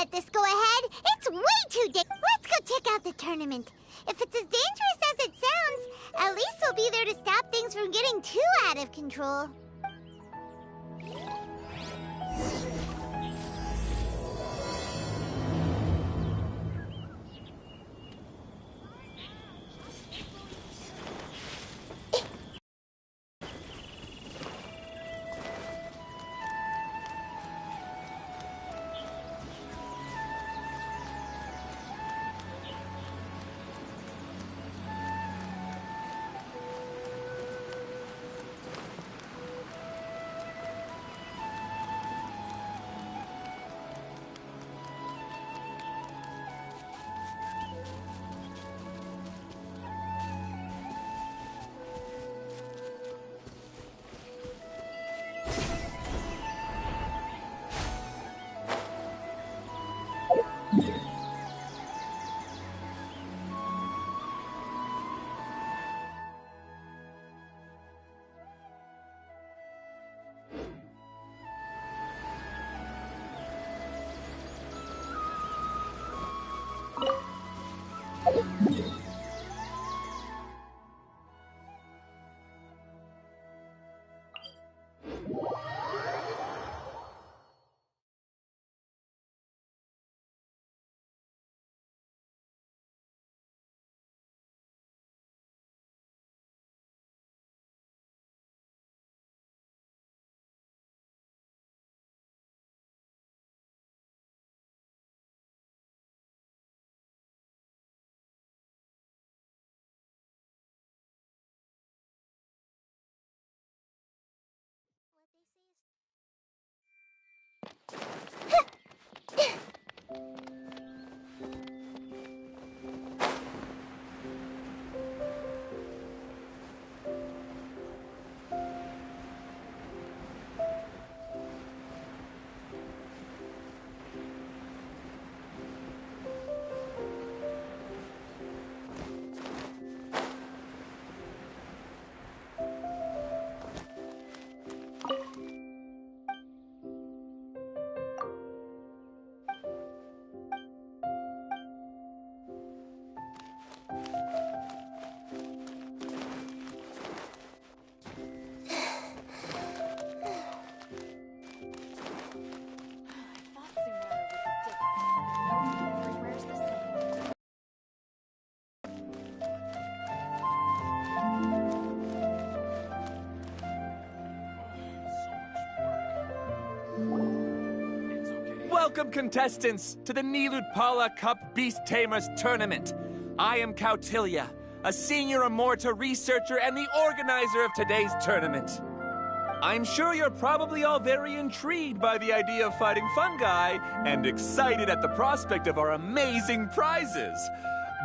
let this go ahead. It's way too dangerous. Let's go check out the tournament. If it's as dangerous as it sounds, at least we'll be there to stop things from getting too out of control. Welcome, contestants, to the Nilutpala Cup Beast Tamers Tournament. I am Cautilia, a senior Amorta researcher and the organizer of today's tournament. I'm sure you're probably all very intrigued by the idea of fighting fungi and excited at the prospect of our amazing prizes.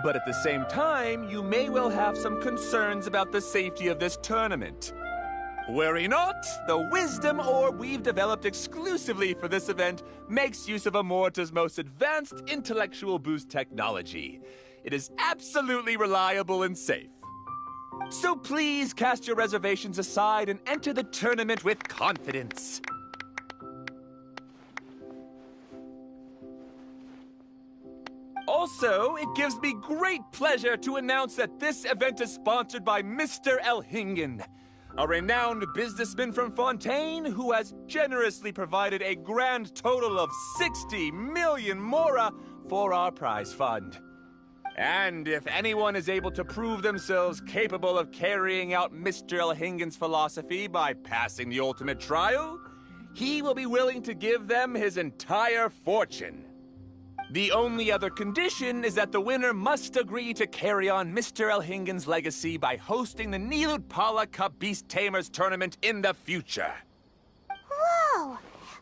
But at the same time, you may well have some concerns about the safety of this tournament. Worry not, the wisdom orb we've developed exclusively for this event makes use of Amorta's most advanced intellectual boost technology. It is absolutely reliable and safe. So please cast your reservations aside and enter the tournament with confidence. Also, it gives me great pleasure to announce that this event is sponsored by Mr. Elhingen, a renowned businessman from Fontaine who has generously provided a grand total of 60 million mora for our prize fund. And if anyone is able to prove themselves capable of carrying out Mr. Elhingen's philosophy by passing the ultimate trial, he will be willing to give them his entire fortune. The only other condition is that the winner must agree to carry on Mr. Elhingen's legacy by hosting the Nilutpala Cup Beast Tamers Tournament in the future. Whoa!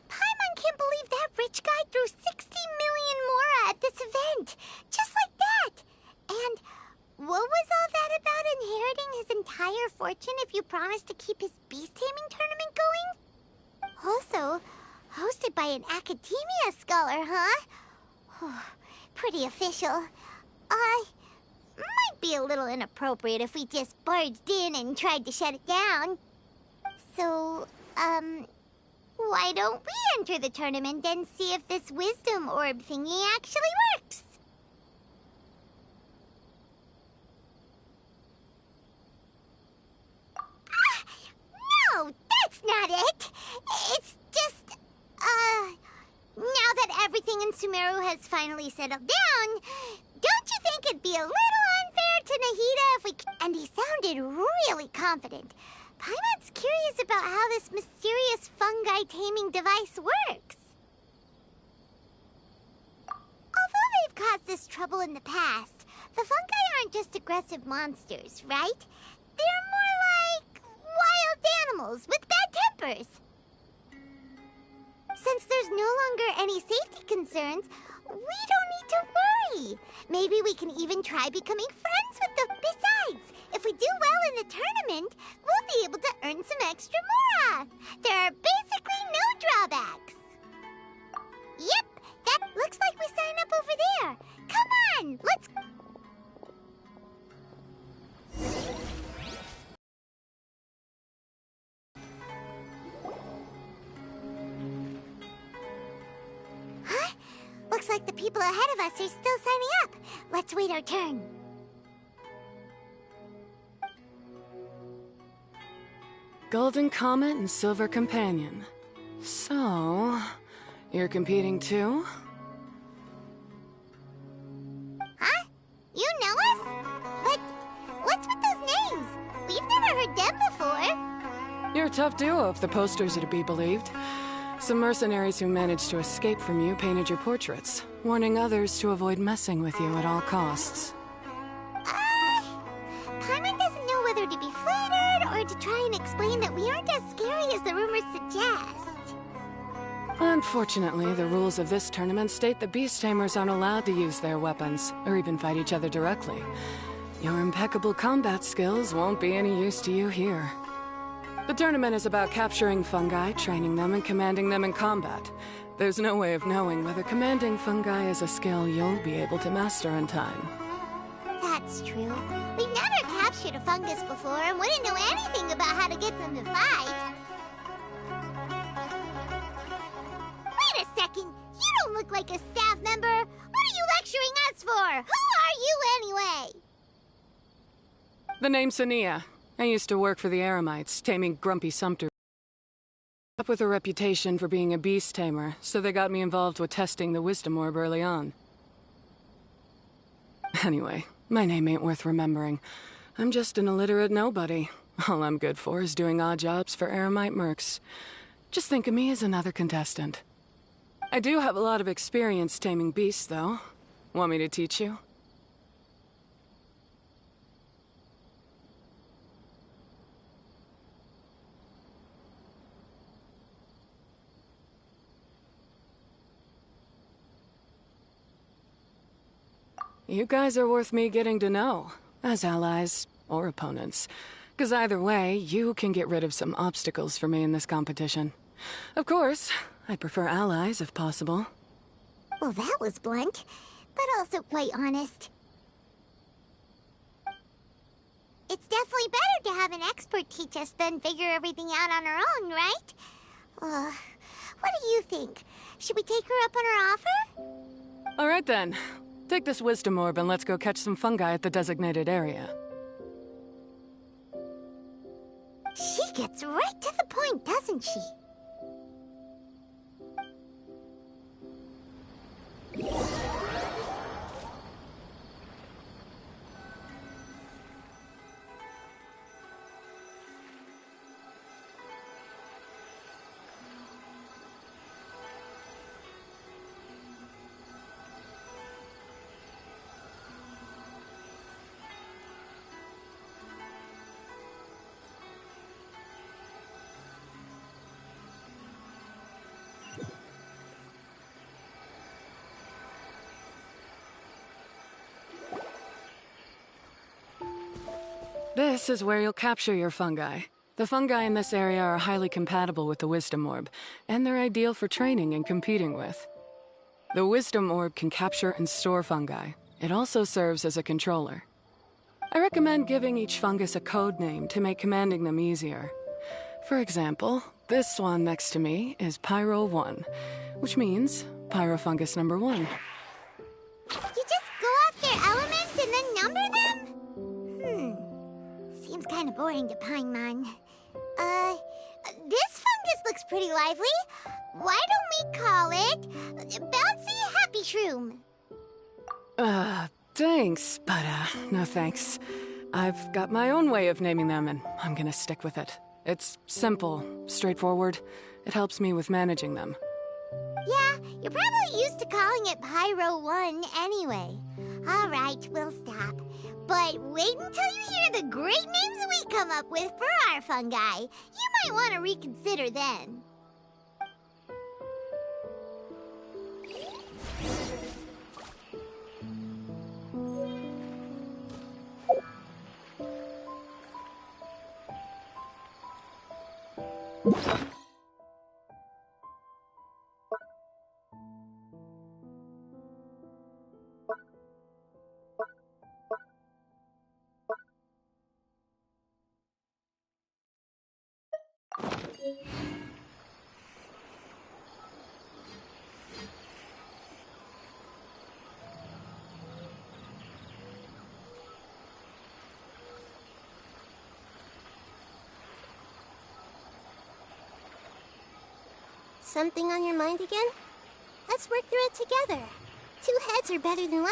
Paimon can't believe that rich guy threw 60 million mora at this event. Just like that. And what was all that about inheriting his entire fortune if you promised to keep his beast taming tournament going? Also, hosted by an academia scholar, huh? Pretty official. Might be a little inappropriate if we just barged in and tried to shut it down. So, Why don't we enter the tournament and see if this wisdom orb thingy actually works? No, that's not it. It's just, now that everything in Sumeru has finally settled down, don't you think it'd be a little unfair to Nahida if we... And he sounded really confident. Paimon's curious about how this mysterious fungi taming device works. Although they've caused us trouble in the past, the fungi aren't just aggressive monsters, right? They're more like wild animals with bad tempers. Since there's no longer any safety concerns, we don't need to worry. Maybe we can even try becoming friends with them. Besides, if we do well in the tournament, we'll be able to earn some extra mora. There are basically no drawbacks. Yep, that looks like we sign up over there. Come on, let's... Huh? Looks like the people ahead of us are still signing up. Let's wait our turn. Golden Comet and Silver Companion. So, you're competing too? Huh? You know us? But what's with those names? We've never heard them before. You're a tough duo if the posters are to be believed. Some mercenaries who managed to escape from you painted your portraits, warning others to avoid messing with you at all costs. Paimon doesn't know whether to be flattered or to try and explain that we aren't as scary as the rumors suggest. Unfortunately, the rules of this tournament state that beast tamers aren't allowed to use their weapons, or even fight each other directly. Your impeccable combat skills won't be any use to you here. The tournament is about capturing fungi, training them, and commanding them in combat. There's no way of knowing whether commanding fungi is a skill you'll be able to master in time. That's true. We've never captured a fungus before and wouldn't know anything about how to get them to fight. Wait a second! You don't look like a staff member! What are you lecturing us for? Who are you anyway? The name's Sania. I used to work for the Eremites, taming grumpy Sumter. Up with a reputation for being a beast tamer, so they got me involved with testing the wisdom orb early on. Anyway, my name ain't worth remembering. I'm just an illiterate nobody. All I'm good for is doing odd jobs for Eremite mercs. Just think of me as another contestant. I do have a lot of experience taming beasts, though. Want me to teach you? You guys are worth me getting to know, as allies or opponents. 'Cause either way, you can get rid of some obstacles for me in this competition. Of course, I prefer allies if possible. Well, that was blunt, but also quite honest. It's definitely better to have an expert teach us than figure everything out on our own, right? What do you think? Should we take her up on her offer? All right then. Take this wisdom orb and let's go catch some fungi at the designated area. She gets right to the point, doesn't she? This is where you'll capture your fungi. The fungi in this area are highly compatible with the wisdom orb, and they're ideal for training and competing with. The wisdom orb can capture and store fungi. It also serves as a controller. I recommend giving each fungus a code name to make commanding them easier. For example, This one next to me is Pyro 1, which means Pyrofungus number 1. You just go after elements and then number them? Seems kind of boring to Paimon. This fungus looks pretty lively. Why don't we call it Bouncy Happy Shroom? Thanks, but no thanks. I've got my own way of naming them, and I'm gonna stick with it. It's simple, straightforward. It helps me with managing them. Yeah, you're probably used to calling it Pyro 1 anyway. All right, we'll stop. But wait until you hear the great names we come up with for our fungi. You might want to reconsider then. Something on your mind again? Let's work through it together. 2 heads are better than 1.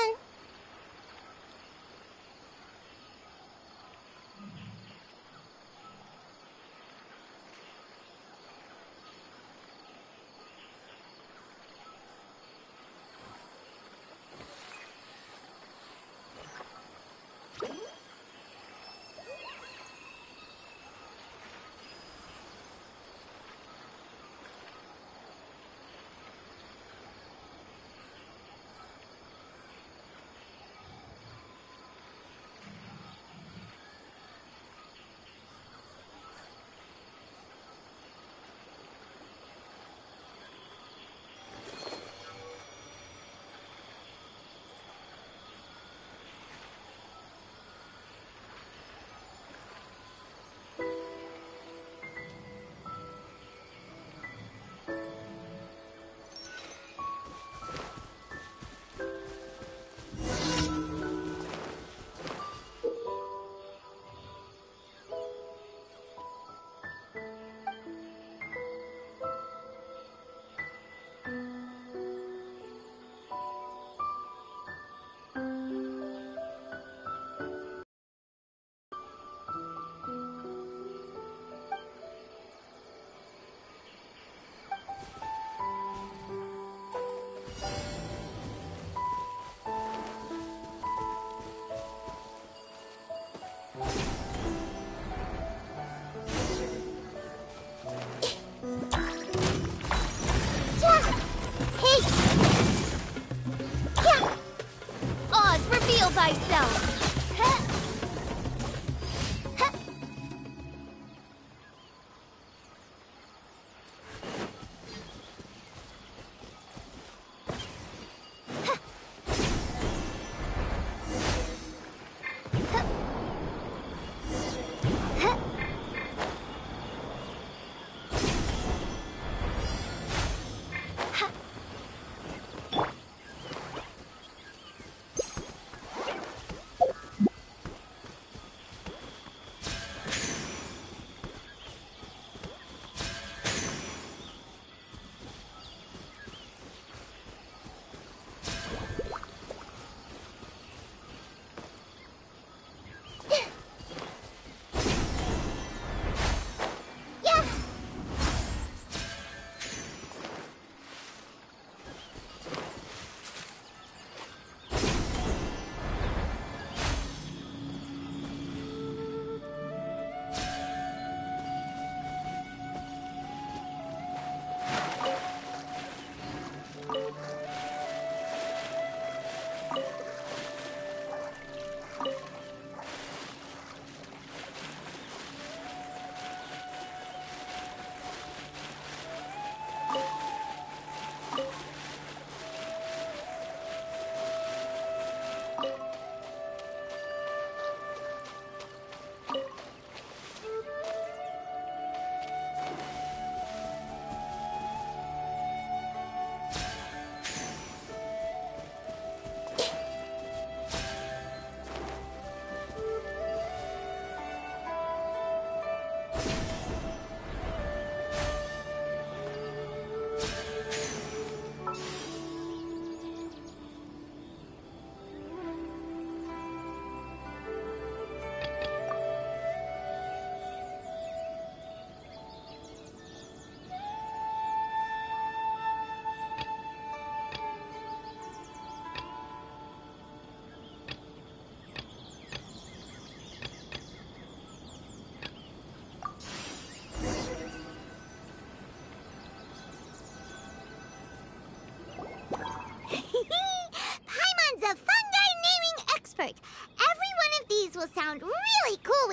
Thyself.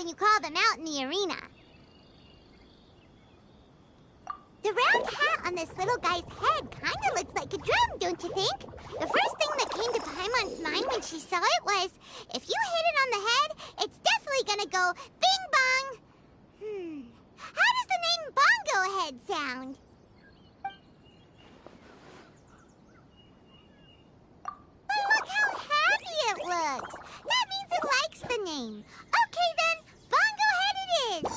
when you call them out in the arena. The round hat on this little guy's head kind of looks like a drum, don't you think? The first thing that came to Paimon's mind when she saw it was, if you hit it on the head, it's definitely gonna go bing bong. How does the name Bongo Head sound? But look how happy it looks. That means it likes the name. Okay then, Bongo Head it is.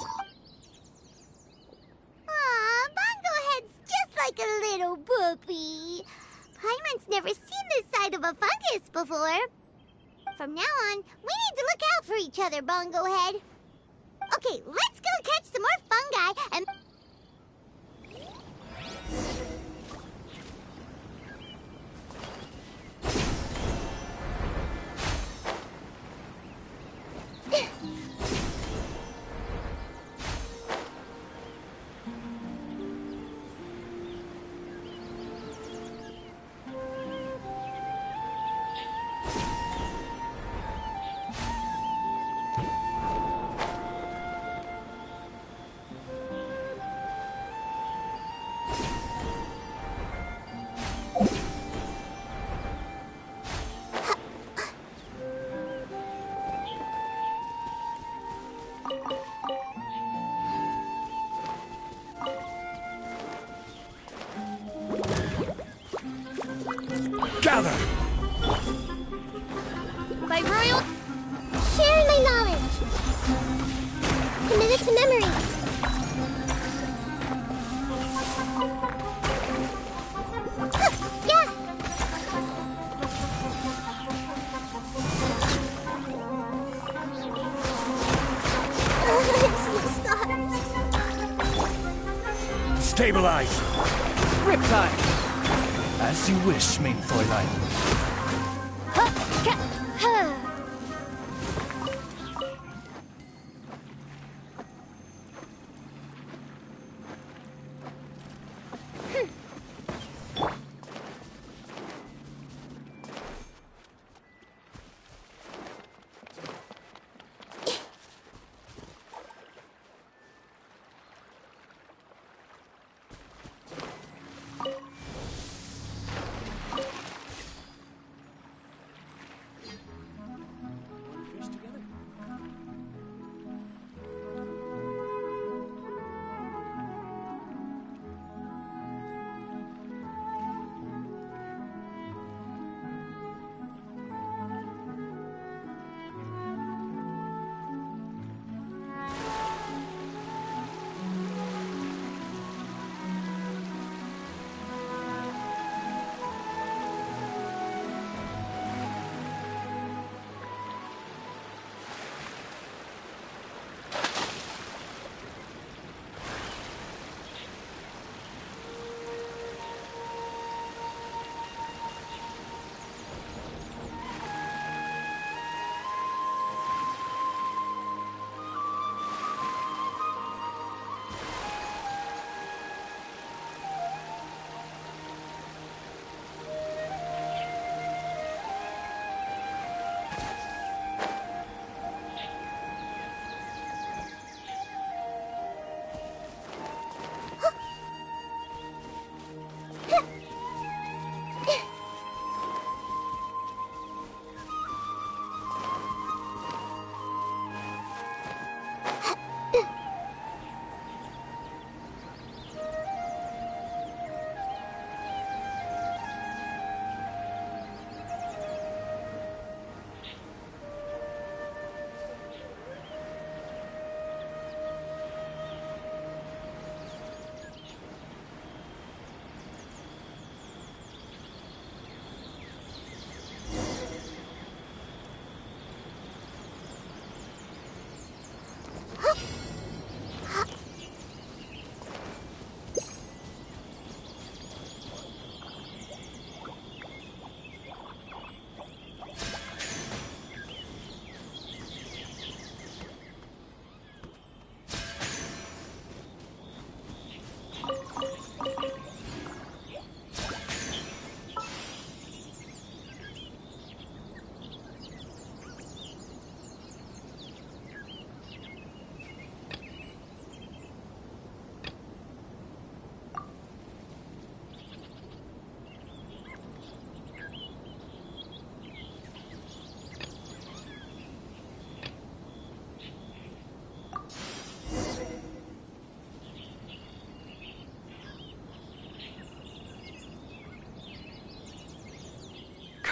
Aw, Bongo Head's just like a little puppy. Paimon's never seen this side of a fungus before. From now on, we need to look out for each other, Bongo Head. Okay, let's go catch some more fungi and... Gather! By royal... Sharing my knowledge. Commit it to memory. Yeah! It's the stars. Stabilize! Riptide! As you wish, main Fräulein.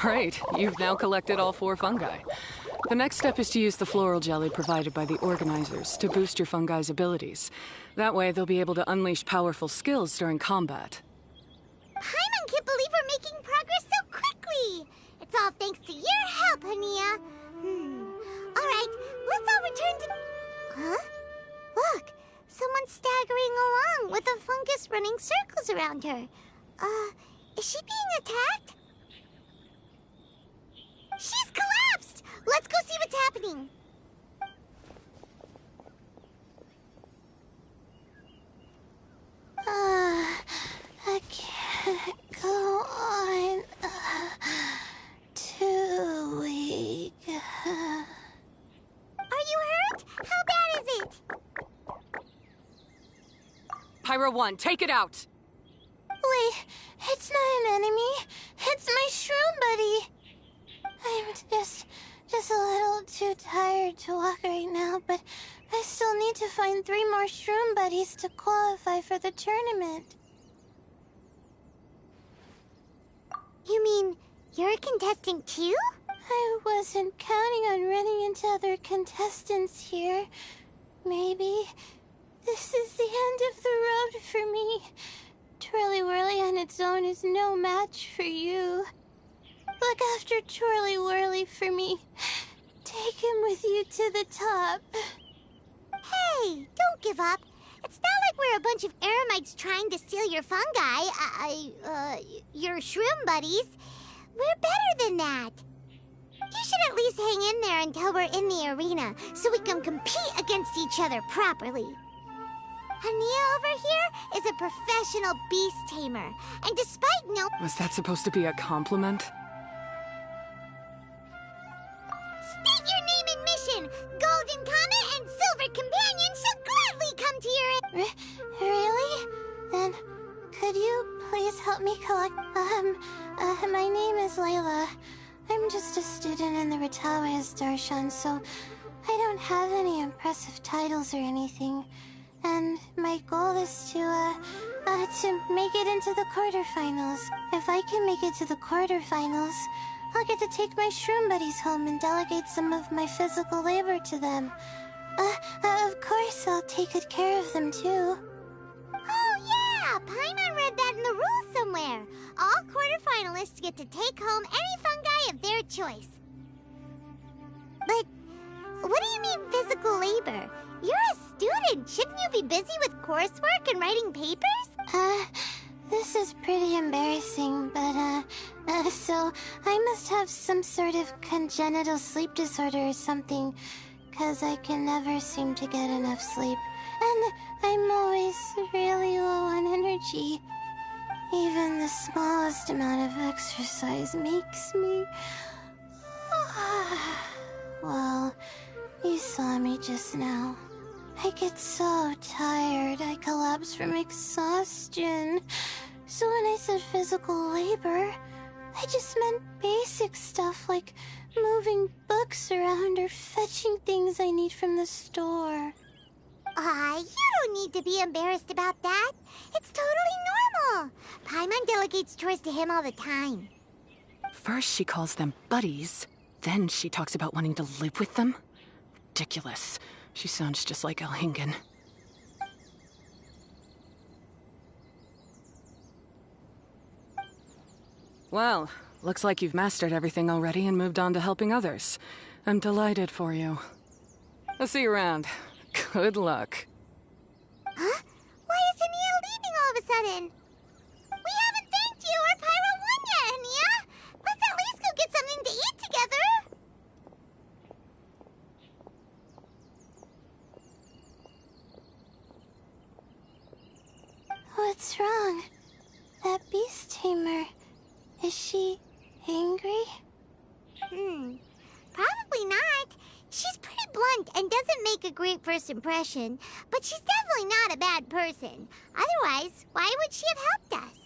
Great, you've now collected all 4 fungi. The next step is to use the floral jelly provided by the organizers to boost your fungi's abilities. That way, they'll be able to unleash powerful skills during combat. Paimon can't believe we're making progress so quickly! It's all thanks to your help, Hania. Alright, let's all return to... Huh? Look, someone's staggering along with a fungus running circles around her. Is she being attacked? She's collapsed! Let's go see what's happening. I can't go on. Too weak. Are you hurt? How bad is it? Pyro 1, take it out! Wait, it's not an enemy. It's my shroom buddy. I'm just a little too tired to walk right now, but I still need to find 3 more shroom buddies to qualify for the tournament. You mean you're a contestant too? I wasn't counting on running into other contestants here. Maybe this is the end of the road for me. Twirly Whirly on its own is no match for you. Look after Twirly Whirly for me. Take him with you to the top. Hey, don't give up. It's not like we're a bunch of eremites trying to steal your fungi. Your shroom buddies. We're better than that. You should at least hang in there until we're in the arena, so we can compete against each other properly. Hania over here is a professional beast tamer, and despite no... Was that supposed to be a compliment? State your name and mission! Golden Comet and Silver Companion shall gladly come to your... Really? Then, could you please help me collect... my name is Layla. I'm just a student in the Ratawia's Darshan, so I don't have any impressive titles or anything. And my goal is to make it into the quarterfinals. If I can make it to the quarterfinals, I'll get to take my shroom buddies home and delegate some of my physical labor to them. Of course, I'll take good care of them, too. Oh, yeah! Paimon read that in the rules somewhere. All quarterfinalists get to take home any fungi of their choice. But what do you mean physical labor? You're a student. Shouldn't you be busy with coursework and writing papers? This is pretty embarrassing, but, so I must have some sort of congenital sleep disorder or something, 'cause I can never seem to get enough sleep. And I'm always really low on energy. Even the smallest amount of exercise makes me... Well, you saw me just now. I get so tired, I collapse from exhaustion. So when I said physical labor, I just meant basic stuff like moving books around or fetching things I need from the store. You don't need to be embarrassed about that. It's totally normal. Paimon delegates chores to him all the time. First she calls them buddies, then she talks about wanting to live with them? Ridiculous. She sounds just like Elhingen. Well, looks like you've mastered everything already and moved on to helping others. I'm delighted for you. I'll see you around. Good luck. Huh? Why is Hania leaving all of a sudden? We haven't thanked you or Pyro 1 yet, Hania! Let's at least go get something to eat together! What's wrong? That beast tamer... Is she angry? Probably not. She's pretty blunt and doesn't make a great first impression, but she's definitely not a bad person. Otherwise, why would she have helped us?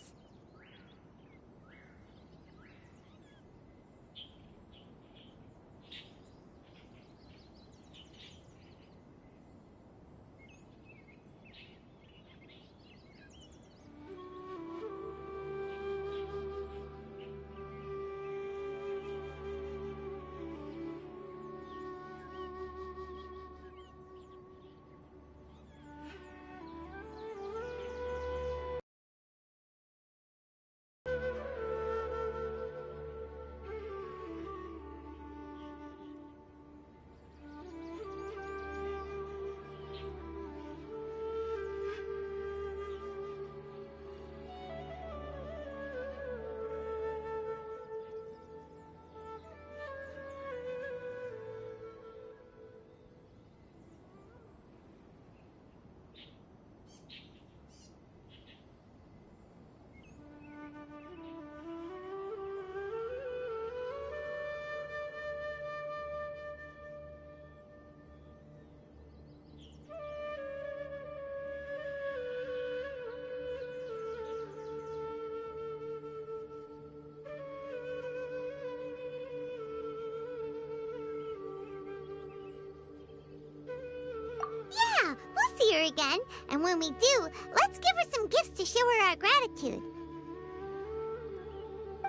we'll see her again. And when we do, let's give her some gifts to show her our gratitude.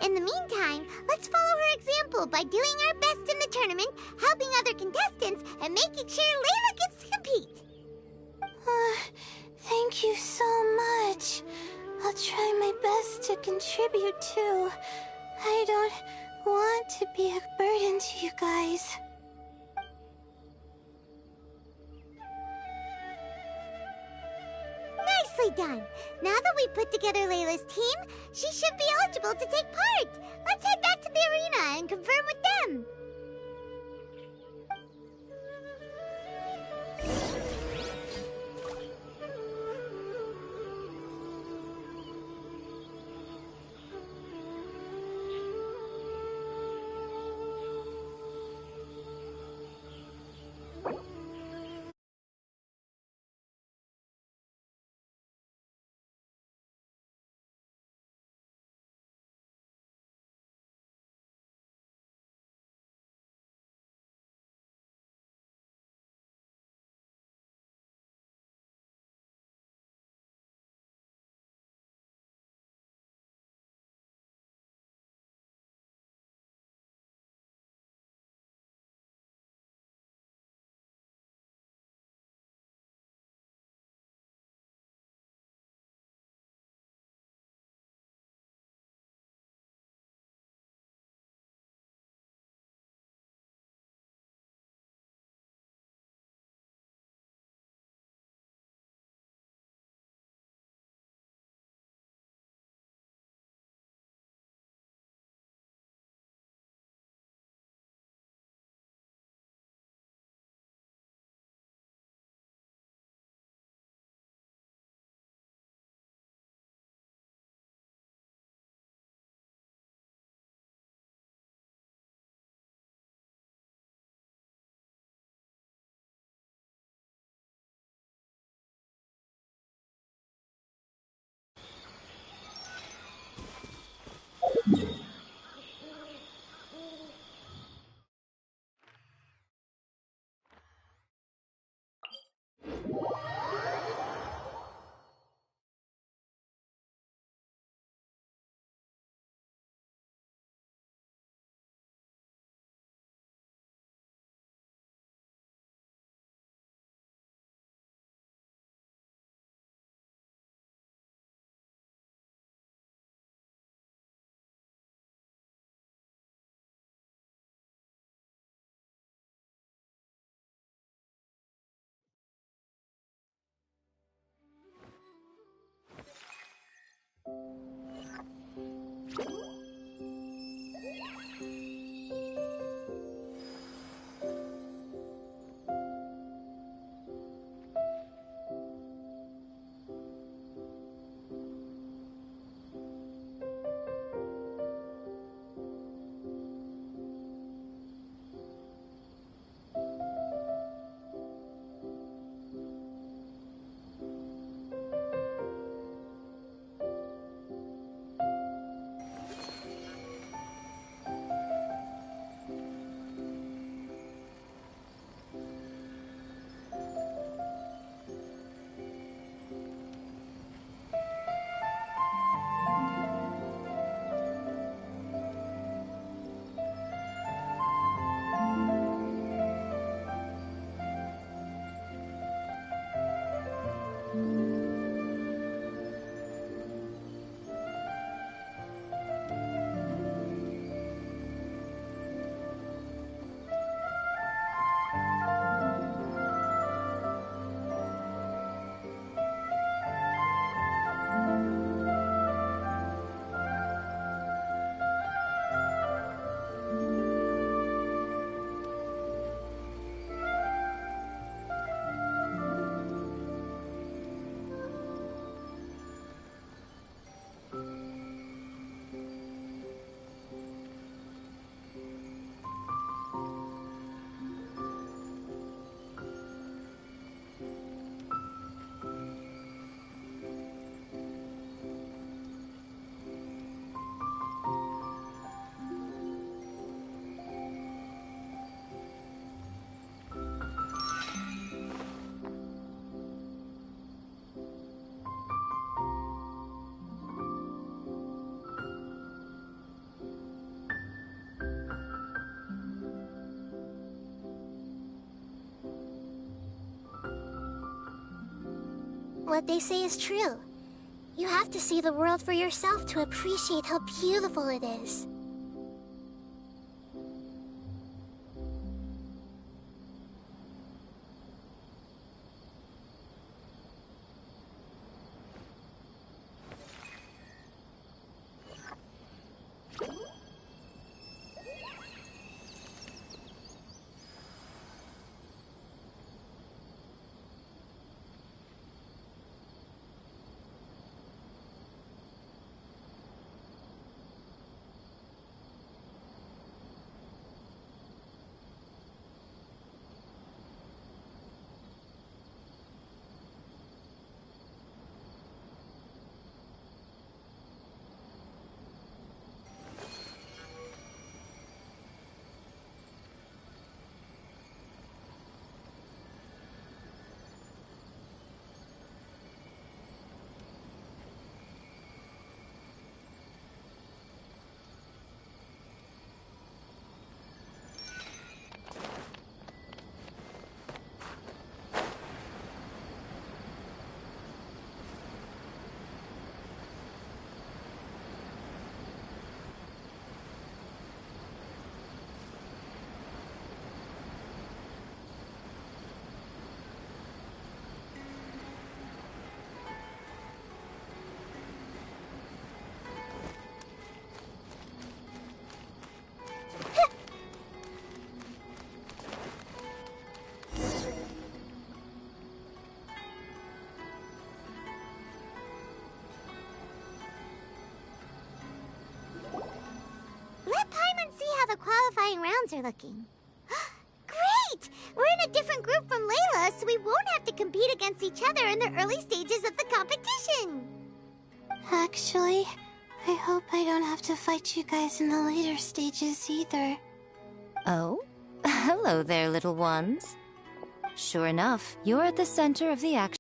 In the meantime, let's follow her example by doing our best in the tournament, helping other contestants, and making sure Layla gets to compete. Thank you so much. I'll try my best to contribute too. I don't want to be a burden to you guys. Nicely done. Now that we put together Layla's team, she should be eligible to take part. Let's head back to the arena and confirm with them. What they say is true. You have to see the world for yourself to appreciate how beautiful it is. Qualifying rounds are looking. Great! We're in a different group from Layla, so we won't have to compete against each other in the early stages of the competition. Actually, I hope I don't have to fight you guys in the later stages either. Oh? Hello there, little ones. Sure enough, you're at the center of the action.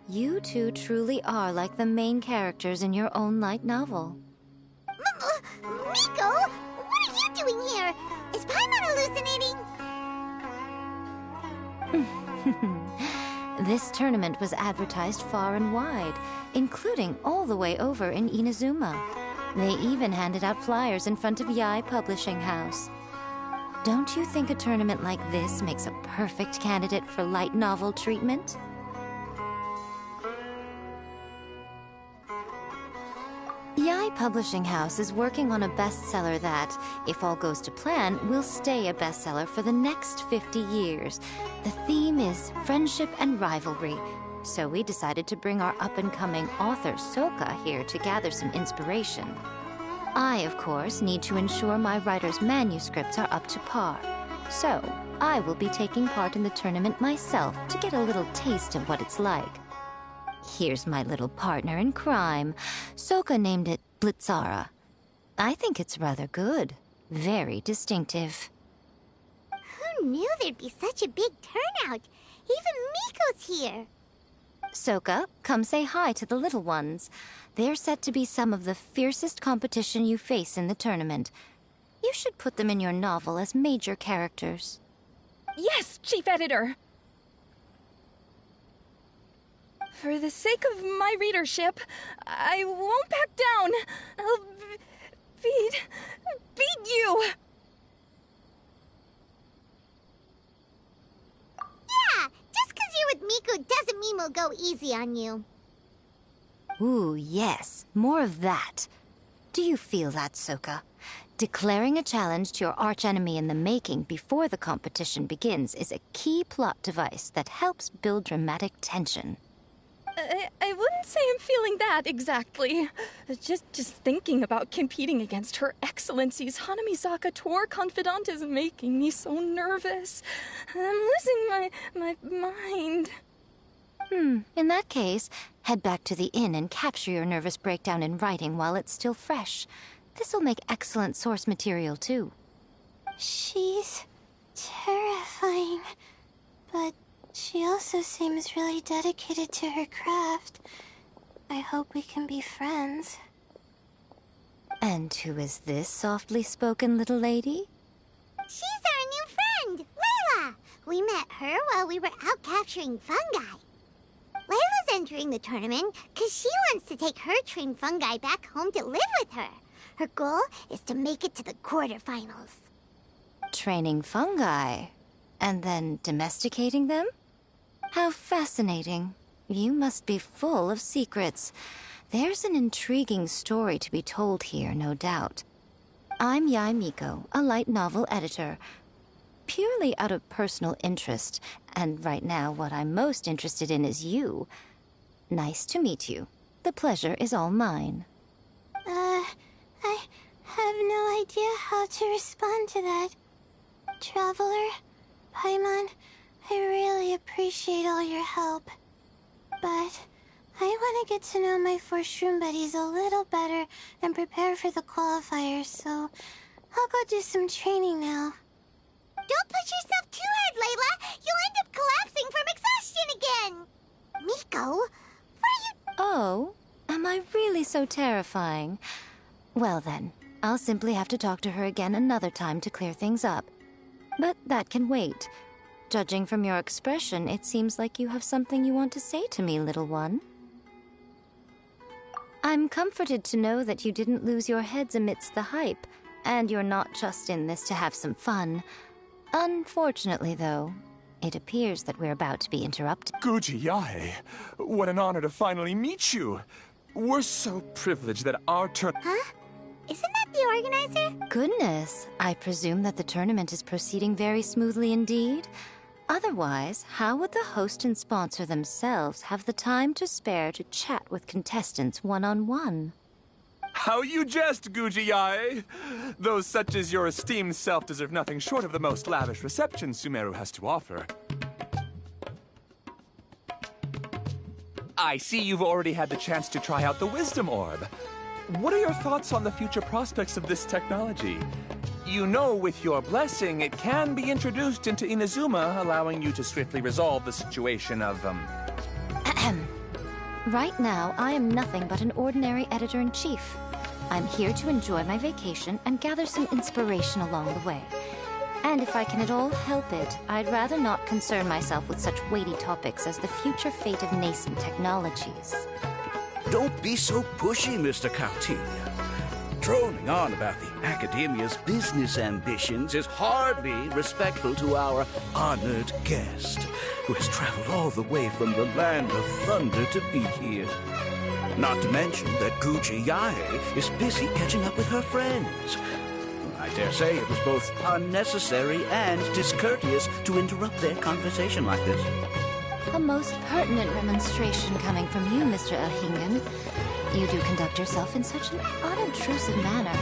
You two truly are like the main characters in your own light novel. Miko! What are you doing here? Is Paimon hallucinating? This tournament was advertised far and wide, including all the way over in Inazuma. They even handed out flyers in front of Yae Publishing House. Don't you think a tournament like this makes a perfect candidate for light novel treatment? Yae Publishing House is working on a bestseller that, if all goes to plan, will stay a bestseller for the next 50 years. The theme is friendship and rivalry, so we decided to bring our up-and-coming author Soka here to gather some inspiration. I, of course, need to ensure my writer's manuscripts are up to par, so I will be taking part in the tournament myself to get a little taste of what it's like. Here's my little partner in crime. Soka named it Blitzara. I think it's rather good. Very distinctive. Who knew there'd be such a big turnout? Even Miko's here. Soka, come say hi to the little ones. They're set to be some of the fiercest competition you face in the tournament. You should put them in your novel as major characters. Yes, Chief Editor! For the sake of my readership, I won't back down. I'll beat you! Yeah, just 'cause you're with Miko doesn't mean we'll go easy on you. Ooh, yes. More of that. Do you feel that, Soka? Declaring a challenge to your archenemy in the making before the competition begins is a key plot device that helps build dramatic tension. I wouldn't say I'm feeling that exactly. Just thinking about competing against Her Excellency's Hanamizaka tour confidant is making me so nervous. I'm losing my mind. In that case, head back to the inn and capture your nervous breakdown in writing while it's still fresh. This'll make excellent source material, too. She's terrifying, but she also seems really dedicated to her craft. I hope we can be friends. And who is this softly spoken little lady? She's our new friend, Layla. We met her while we were out capturing fungi. entering the tournament because she wants to take her trained fungi back home to live with her. Her goal is to make it to the quarterfinals. Training fungi? And then domesticating them? How fascinating. You must be full of secrets. There's an intriguing story to be told here, no doubt. I'm Yai Miko, a light novel editor. Purely out of personal interest, and right now what I'm most interested in is you. Nice to meet you. The pleasure is all mine. I have no idea how to respond to that. Traveler, Paimon, I really appreciate all your help. But I want to get to know my 4 shroom buddies a little better and prepare for the qualifiers, so I'll go do some training now. Don't push yourself too hard, Layla. You'll end up collapsing from exhaustion again. Miko, what are you... Oh, am I really so terrifying? Well then, I'll simply have to talk to her again another time to clear things up. But that can wait. Judging from your expression, it seems like you have something you want to say to me, little one. I'm comforted to know that you didn't lose your heads amidst the hype, and you're not just in this to have some fun. Unfortunately, though, it appears that we're about to be interrupted. Guji Yae, what an honor to finally meet you. We're so privileged that our turn... Huh? Isn't that the organizer? Goodness, I presume that the tournament is proceeding very smoothly indeed. Otherwise, how would the host and sponsor themselves have the time to spare to chat with contestants one-on-one? How you jest, Guji Yae! Those such as your esteemed self deserve nothing short of the most lavish reception Sumeru has to offer. I see you've already had the chance to try out the Wisdom Orb. What are your thoughts on the future prospects of this technology? You know, with your blessing, it can be introduced into Inazuma, allowing you to swiftly resolve the situation of, Right now, I am nothing but an ordinary editor-in-chief. I'm here to enjoy my vacation and gather some inspiration along the way. And if I can at all help it, I'd rather not concern myself with such weighty topics as the future fate of nascent technologies. Don't be so pushy, Mr. Kautilya. Droning on about the Academia's business ambitions is hardly respectful to our honored guest, who has traveled all the way from the land of thunder to be here. Not to mention that Guji Yae is busy catching up with her friends. I dare say it was both unnecessary and discourteous to interrupt their conversation like this. A most pertinent remonstration coming from you, Mr. Elhingen. You do conduct yourself in such an unobtrusive manner,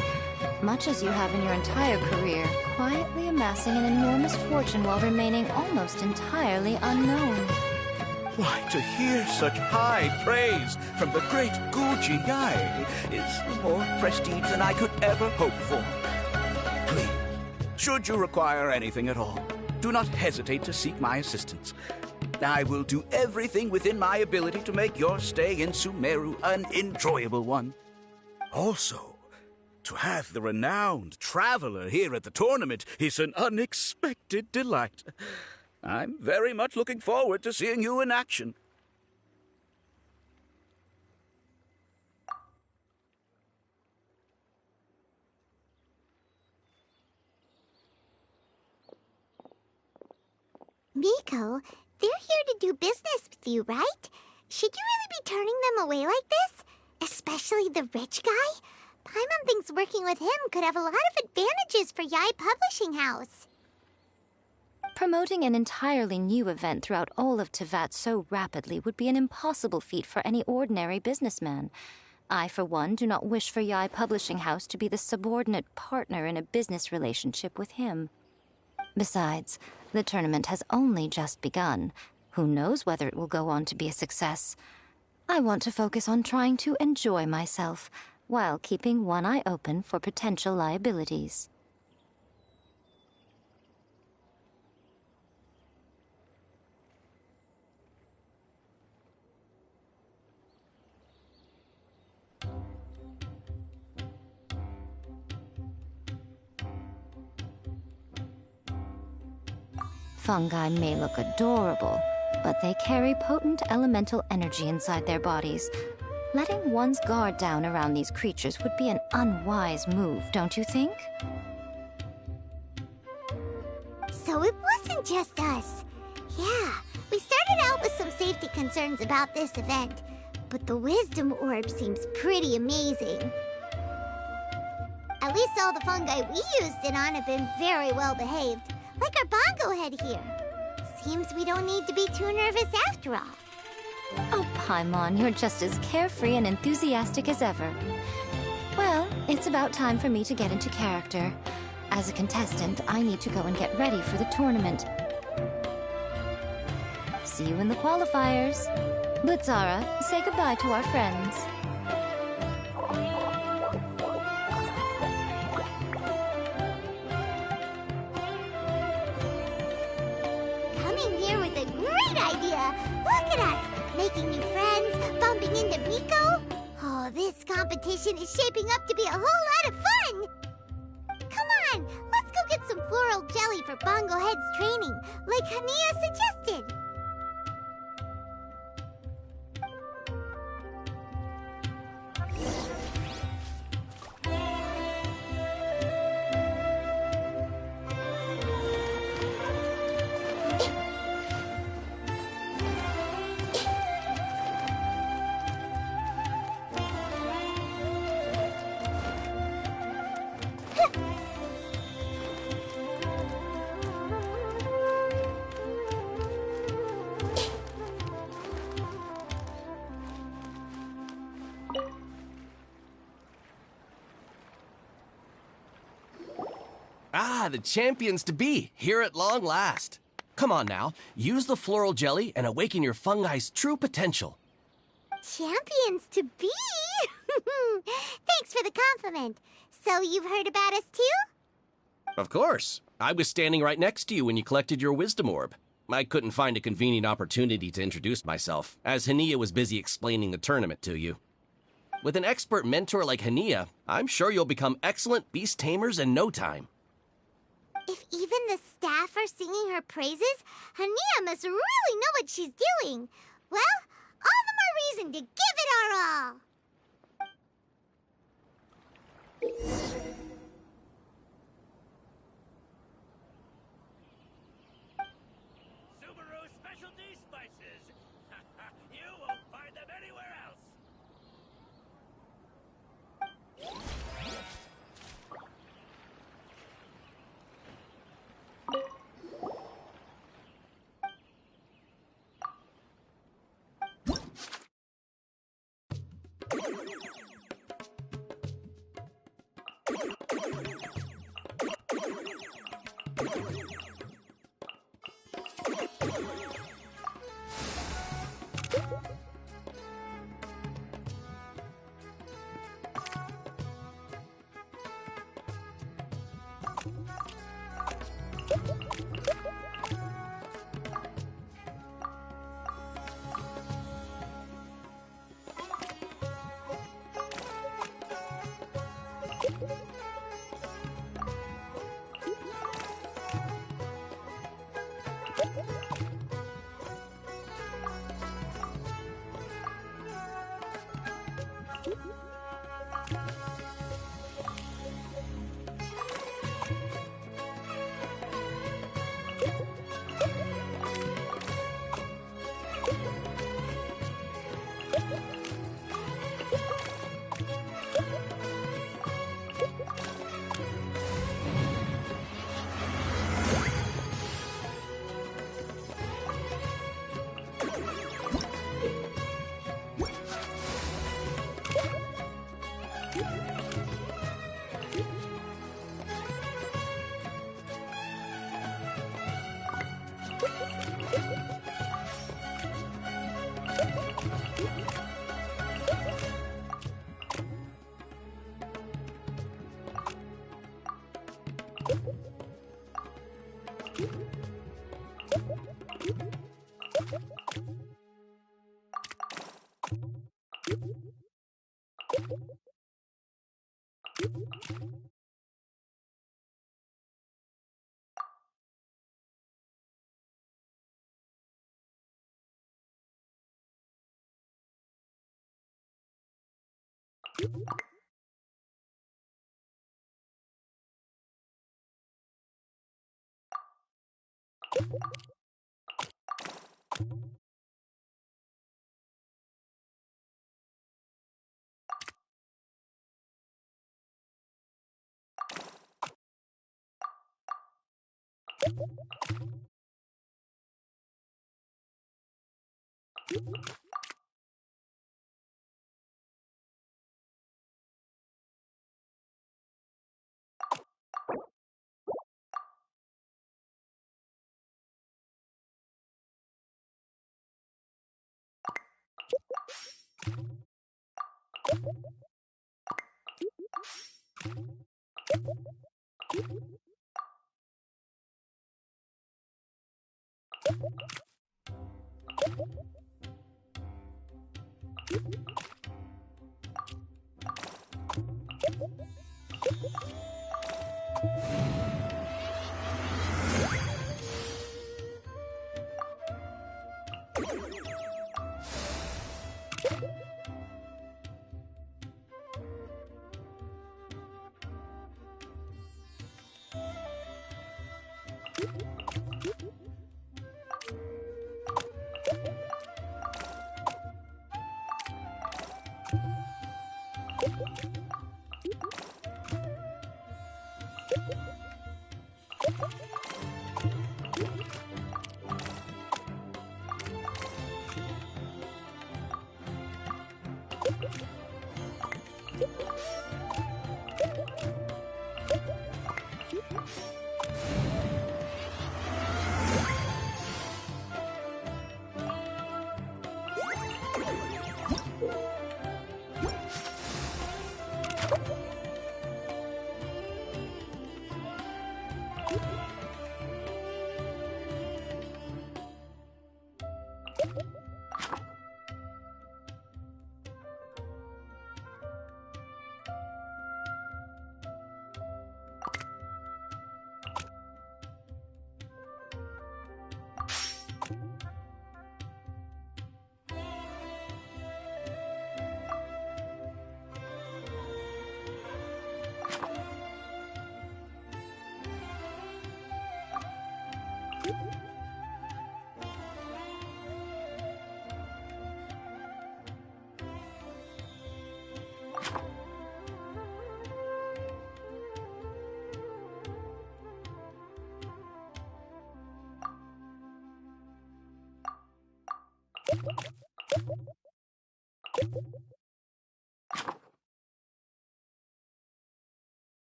much as you have in your entire career, quietly amassing an enormous fortune while remaining almost entirely unknown. Why, to hear such high praise from the great Guji Yae is more prestige than I could ever hope for. Please, should you require anything at all, do not hesitate to seek my assistance. I will do everything within my ability to make your stay in Sumeru an enjoyable one. Also, to have the renowned traveler here at the tournament is an unexpected delight. I'm very much looking forward to seeing you in action. Miko, they're here to do business with you, right? Should you really be turning them away like this? Especially the rich guy? Paimon thinks working with him could have a lot of advantages for Yae Publishing House. Promoting an entirely new event throughout all of Teyvat so rapidly would be an impossible feat for any ordinary businessman. I, for one, do not wish for Yae Publishing House to be the subordinate partner in a business relationship with him. Besides, the tournament has only just begun. Who knows whether it will go on to be a success? I want to focus on trying to enjoy myself, while keeping one eye open for potential liabilities. Fungi may look adorable, but they carry potent elemental energy inside their bodies. Letting one's guard down around these creatures would be an unwise move, don't you think? So it wasn't just us. Yeah, we started out with some safety concerns about this event, but the wisdom orb seems pretty amazing. At least all the fungi we used it on have been very well behaved, like our bongo head here. Seems we don't need to be too nervous after all. Oh, Paimon, you're just as carefree and enthusiastic as ever. Well, it's about time for me to get into character. As a contestant, I need to go and get ready for the tournament. See you in the qualifiers. Blitzara, say goodbye to our friends. Coming here was a great idea. Look at us, making new friends, bumping into Miko. Oh, this competition is shaping up to be a whole lot of fun. Come on, let's go get some floral jelly for Bongo Head's training, like Hania suggested. Ah, the champions to be, here at long last. Come on now, use the floral jelly and awaken your fungi's true potential. Champions to be? Thanks for the compliment. So you've heard about us too? Of course. I was standing right next to you when you collected your wisdom orb. I couldn't find a convenient opportunity to introduce myself, as Hania was busy explaining the tournament to you. With an expert mentor like Hania, I'm sure you'll become excellent beast tamers in no time. If even the staff are singing her praises, Hania must really know what she's doing. Well, all the more reason to give it our all. Sumeru specialty spices. You won't find them anywhere else.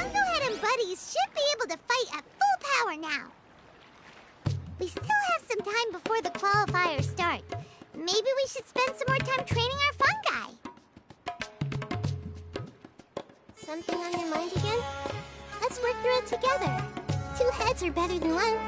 Bongohead and buddies should be able to fight at full power now. We still have some time before the qualifiers start. Maybe we should spend some more time training our fungi. Something on your mind again? Let's work through it together. 2 heads are better than 1.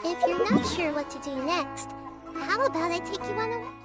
If you're not sure what to do next, how about I take you on a...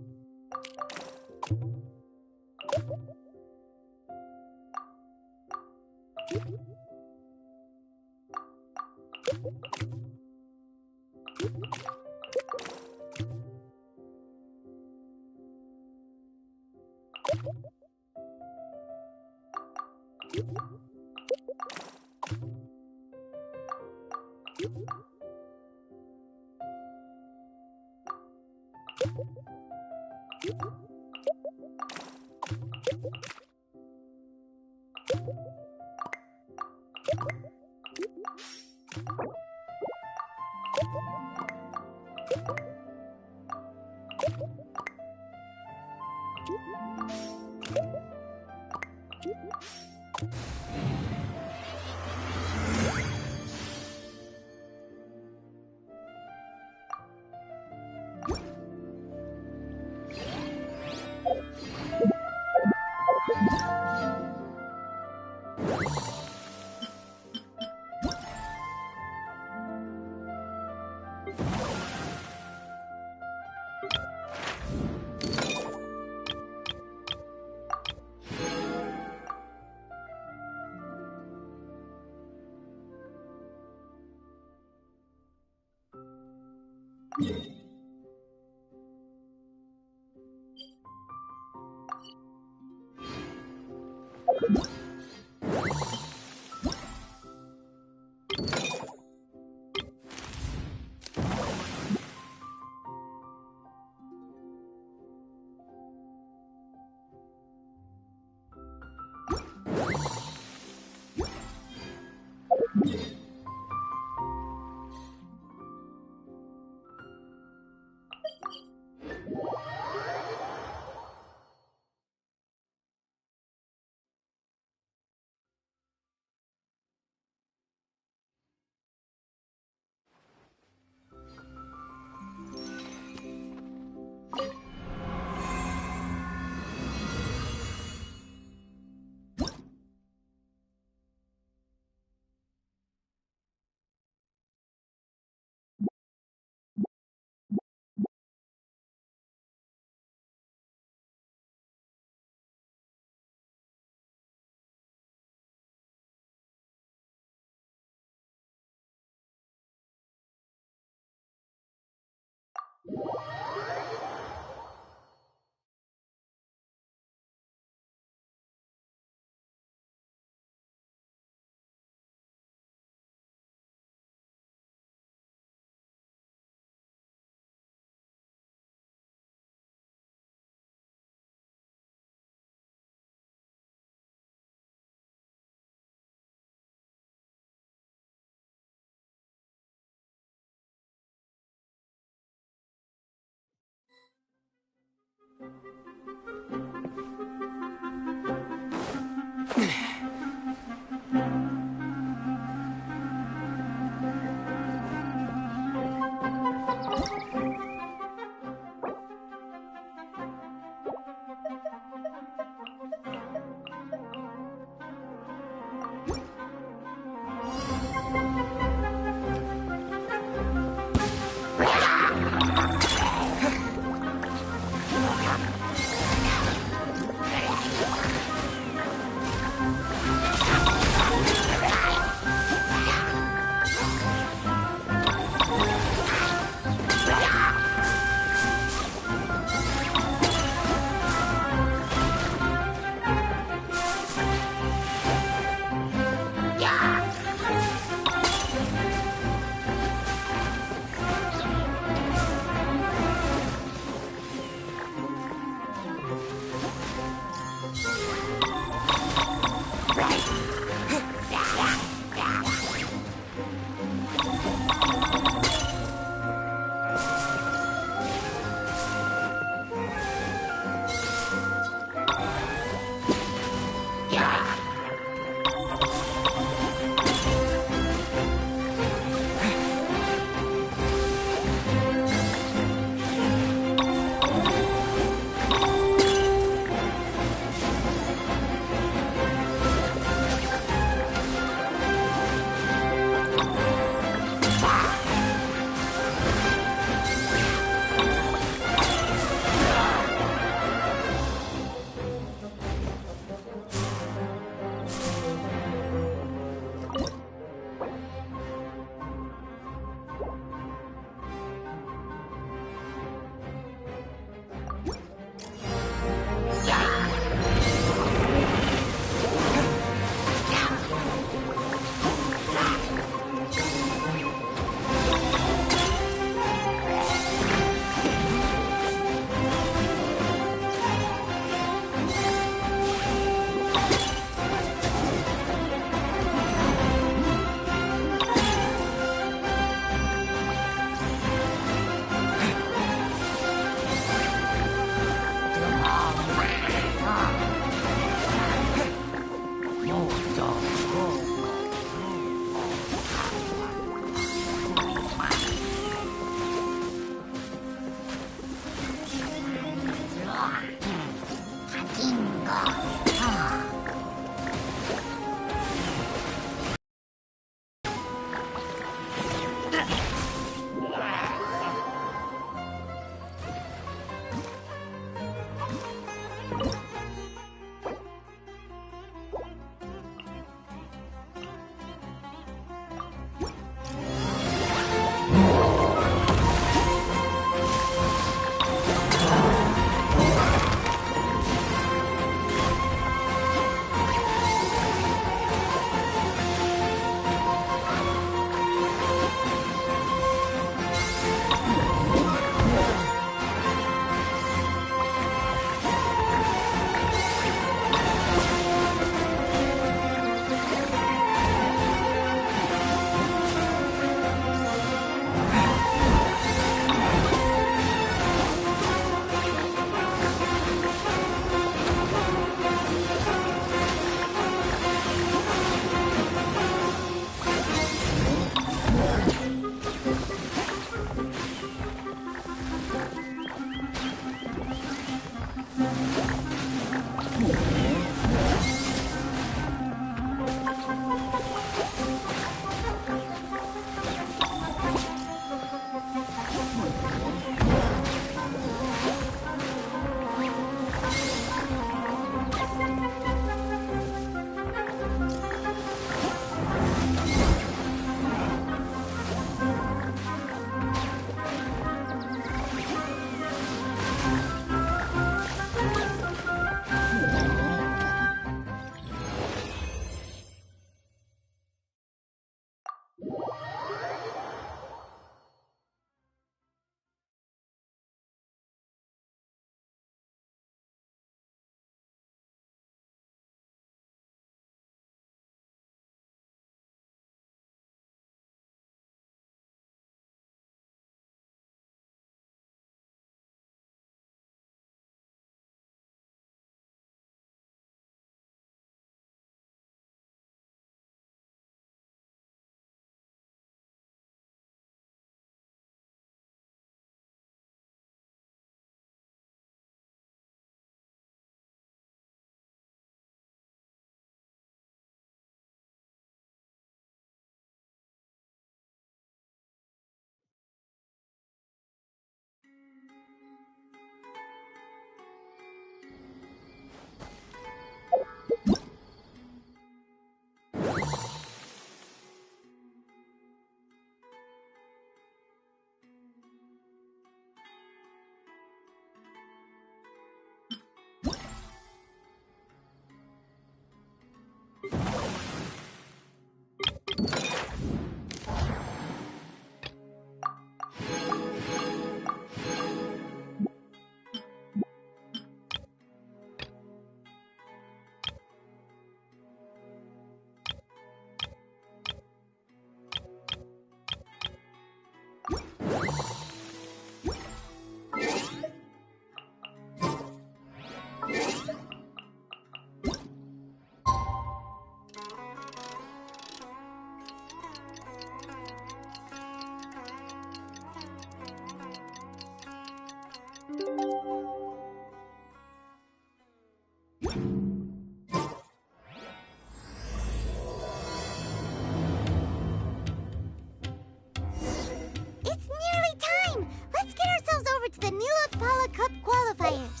It's nearly time! Let's get ourselves over to the Nilut Pala Cup qualifiers.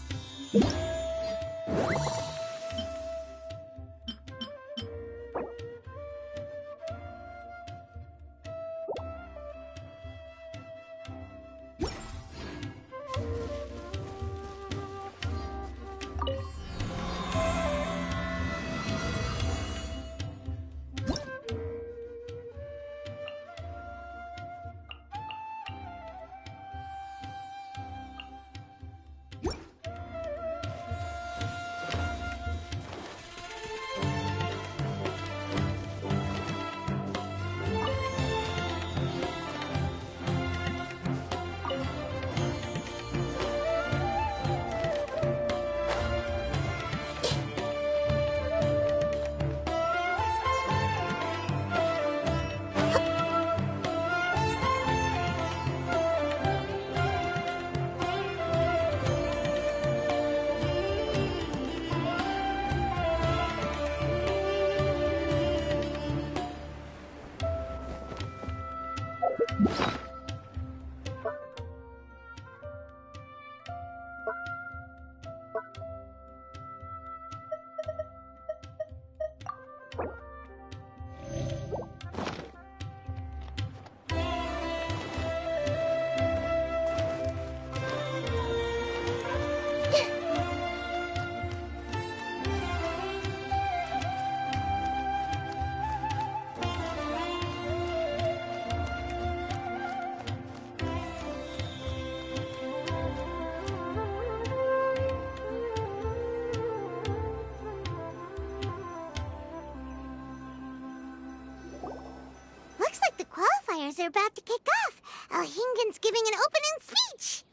Looks like the qualifiers are about to kick off. Elhingen's giving an opening speech.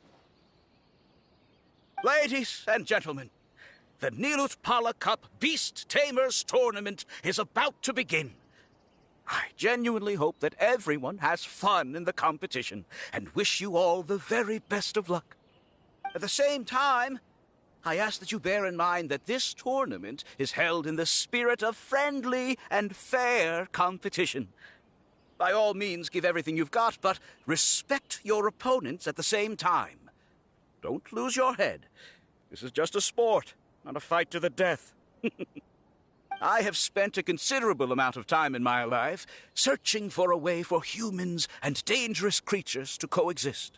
Ladies and gentlemen, the Nilut Pala Cup Beast Tamers Tournament is about to begin. I genuinely hope that everyone has fun in the competition and wish you all the very best of luck. At the same time, I ask that you bear in mind that this tournament is held in the spirit of friendly and fair competition. By all means, give everything you've got, but respect your opponents at the same time. Don't lose your head. This is just a sport, not a fight to the death. I have spent a considerable amount of time in my life searching for a way for humans and dangerous creatures to coexist.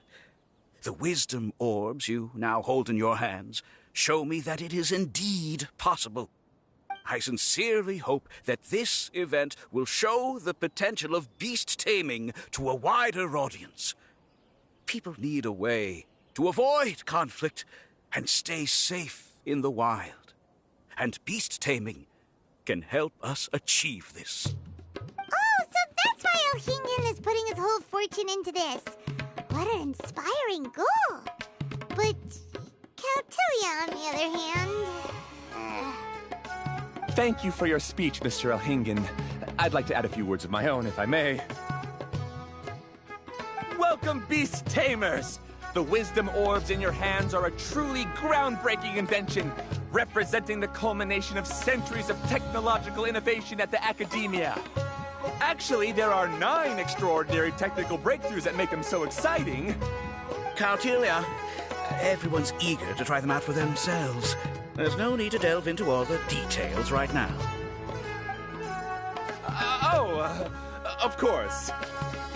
The wisdom orbs you now hold in your hands show me that it is indeed possible. I sincerely hope that this event will show the potential of beast taming to a wider audience. People need a way to avoid conflict and stay safe in the wild. And beast taming can help us achieve this. Oh, so that's why Elhingen is putting his whole fortune into this. What an inspiring goal. But Cautilia, on the other hand... Thank you for your speech, Mr. Elhingen. I'd like to add a few words of my own, if I may. Welcome, Beast Tamers! The wisdom orbs in your hands are a truly groundbreaking invention, representing the culmination of centuries of technological innovation at the academia. Actually, there are 9 extraordinary technical breakthroughs that make them so exciting. Cautilia, Everyone's eager to try them out for themselves. There's no need to delve into all the details right now. Of course.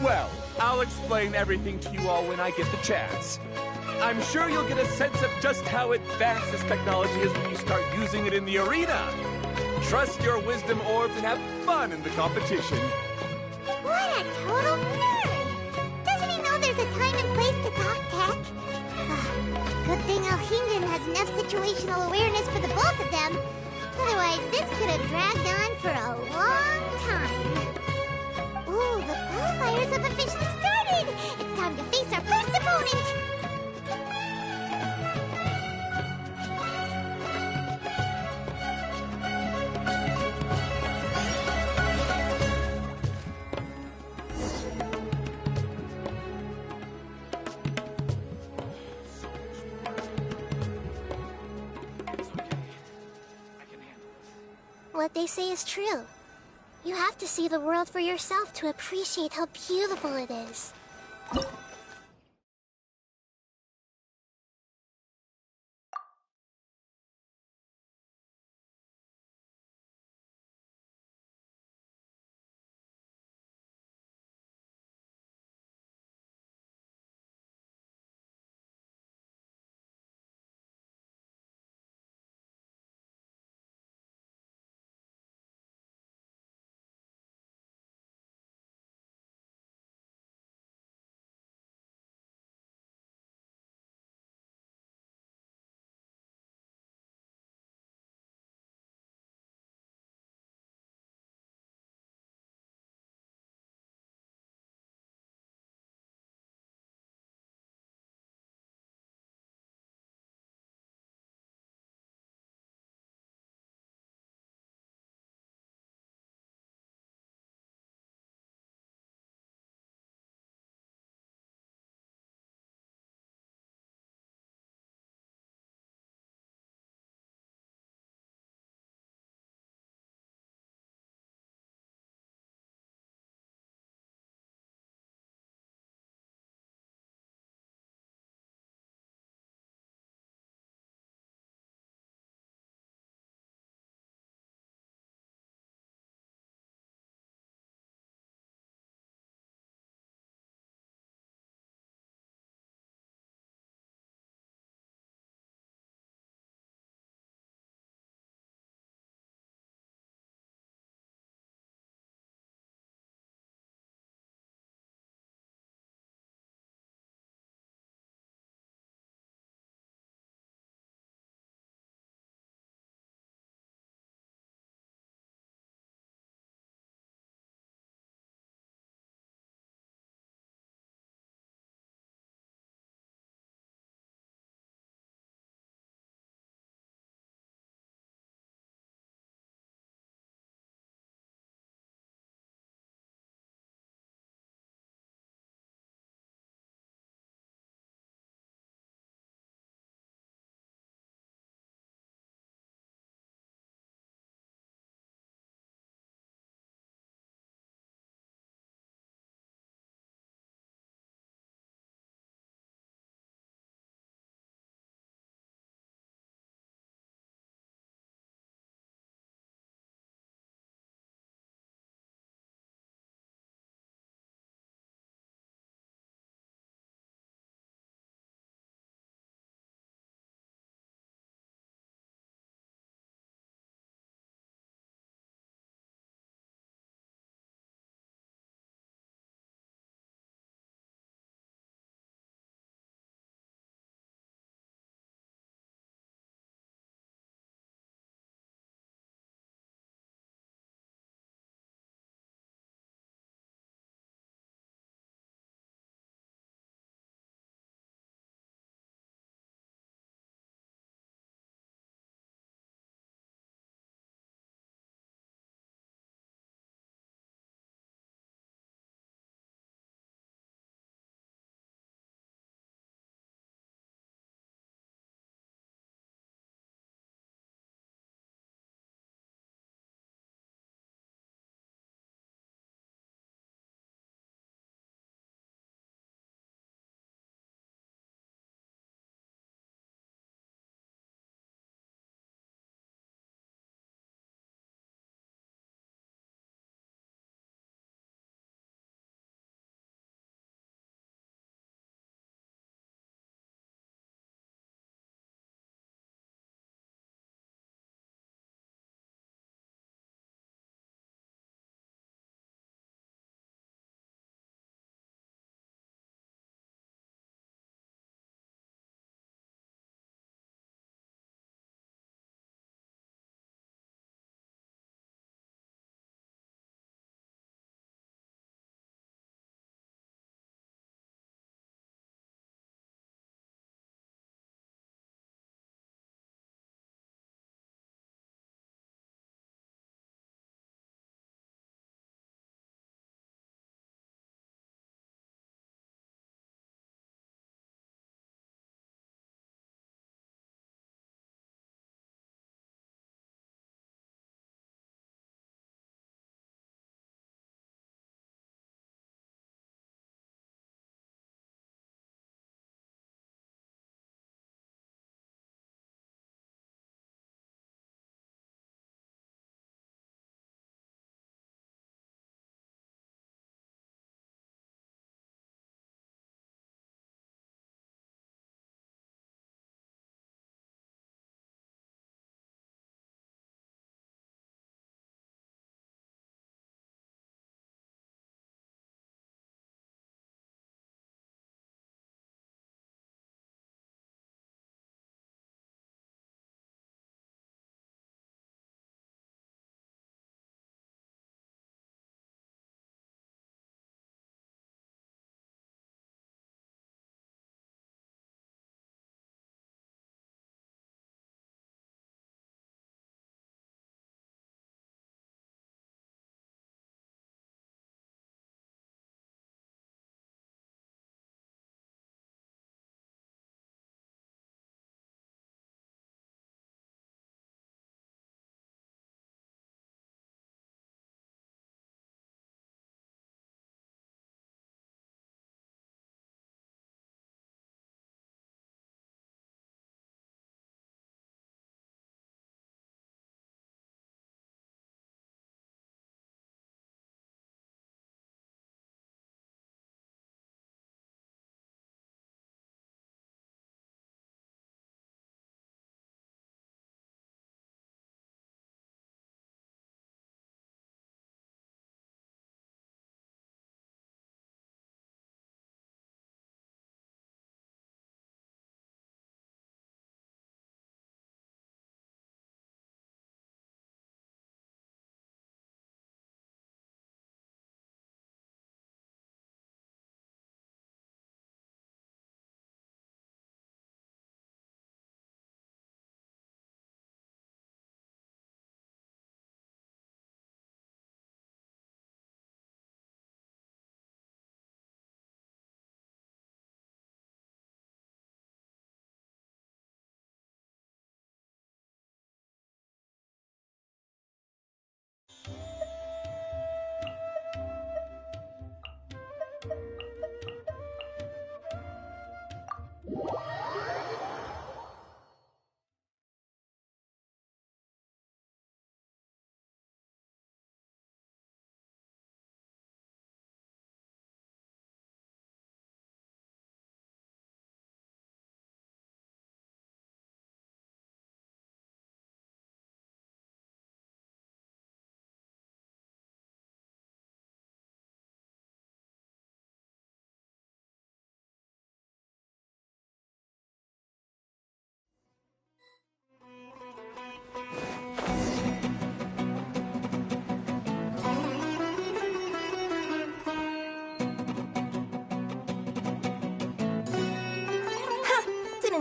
Well, I'll explain everything to you all when I get the chance. I'm sure you'll get a sense of just how advanced this technology is when you start using it in the arena. Trust your wisdom orbs and have fun in the competition. What a total nerd! Doesn't he know there's a time and place to talk tech? Good thing Alhingren has enough situational awareness for the both of them. Otherwise, this could have dragged on for a long time. Ooh, the qualifiers have officially started! It's time to face our first opponent! What they say is true. You have to see the world for yourself to appreciate how beautiful it is.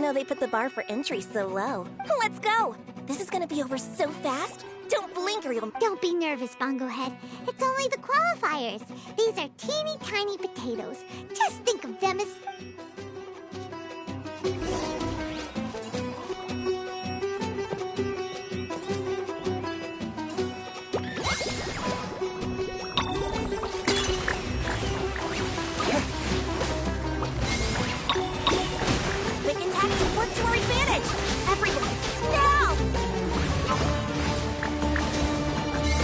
know they put the bar for entry so low. Let's go! This is gonna be over so fast. Don't blink or you'll... Don't be nervous, Bongo Head. It's only the qualifiers. These are teeny tiny potatoes. Just think of them as... Quick attacks will work to our advantage! Everyone, now!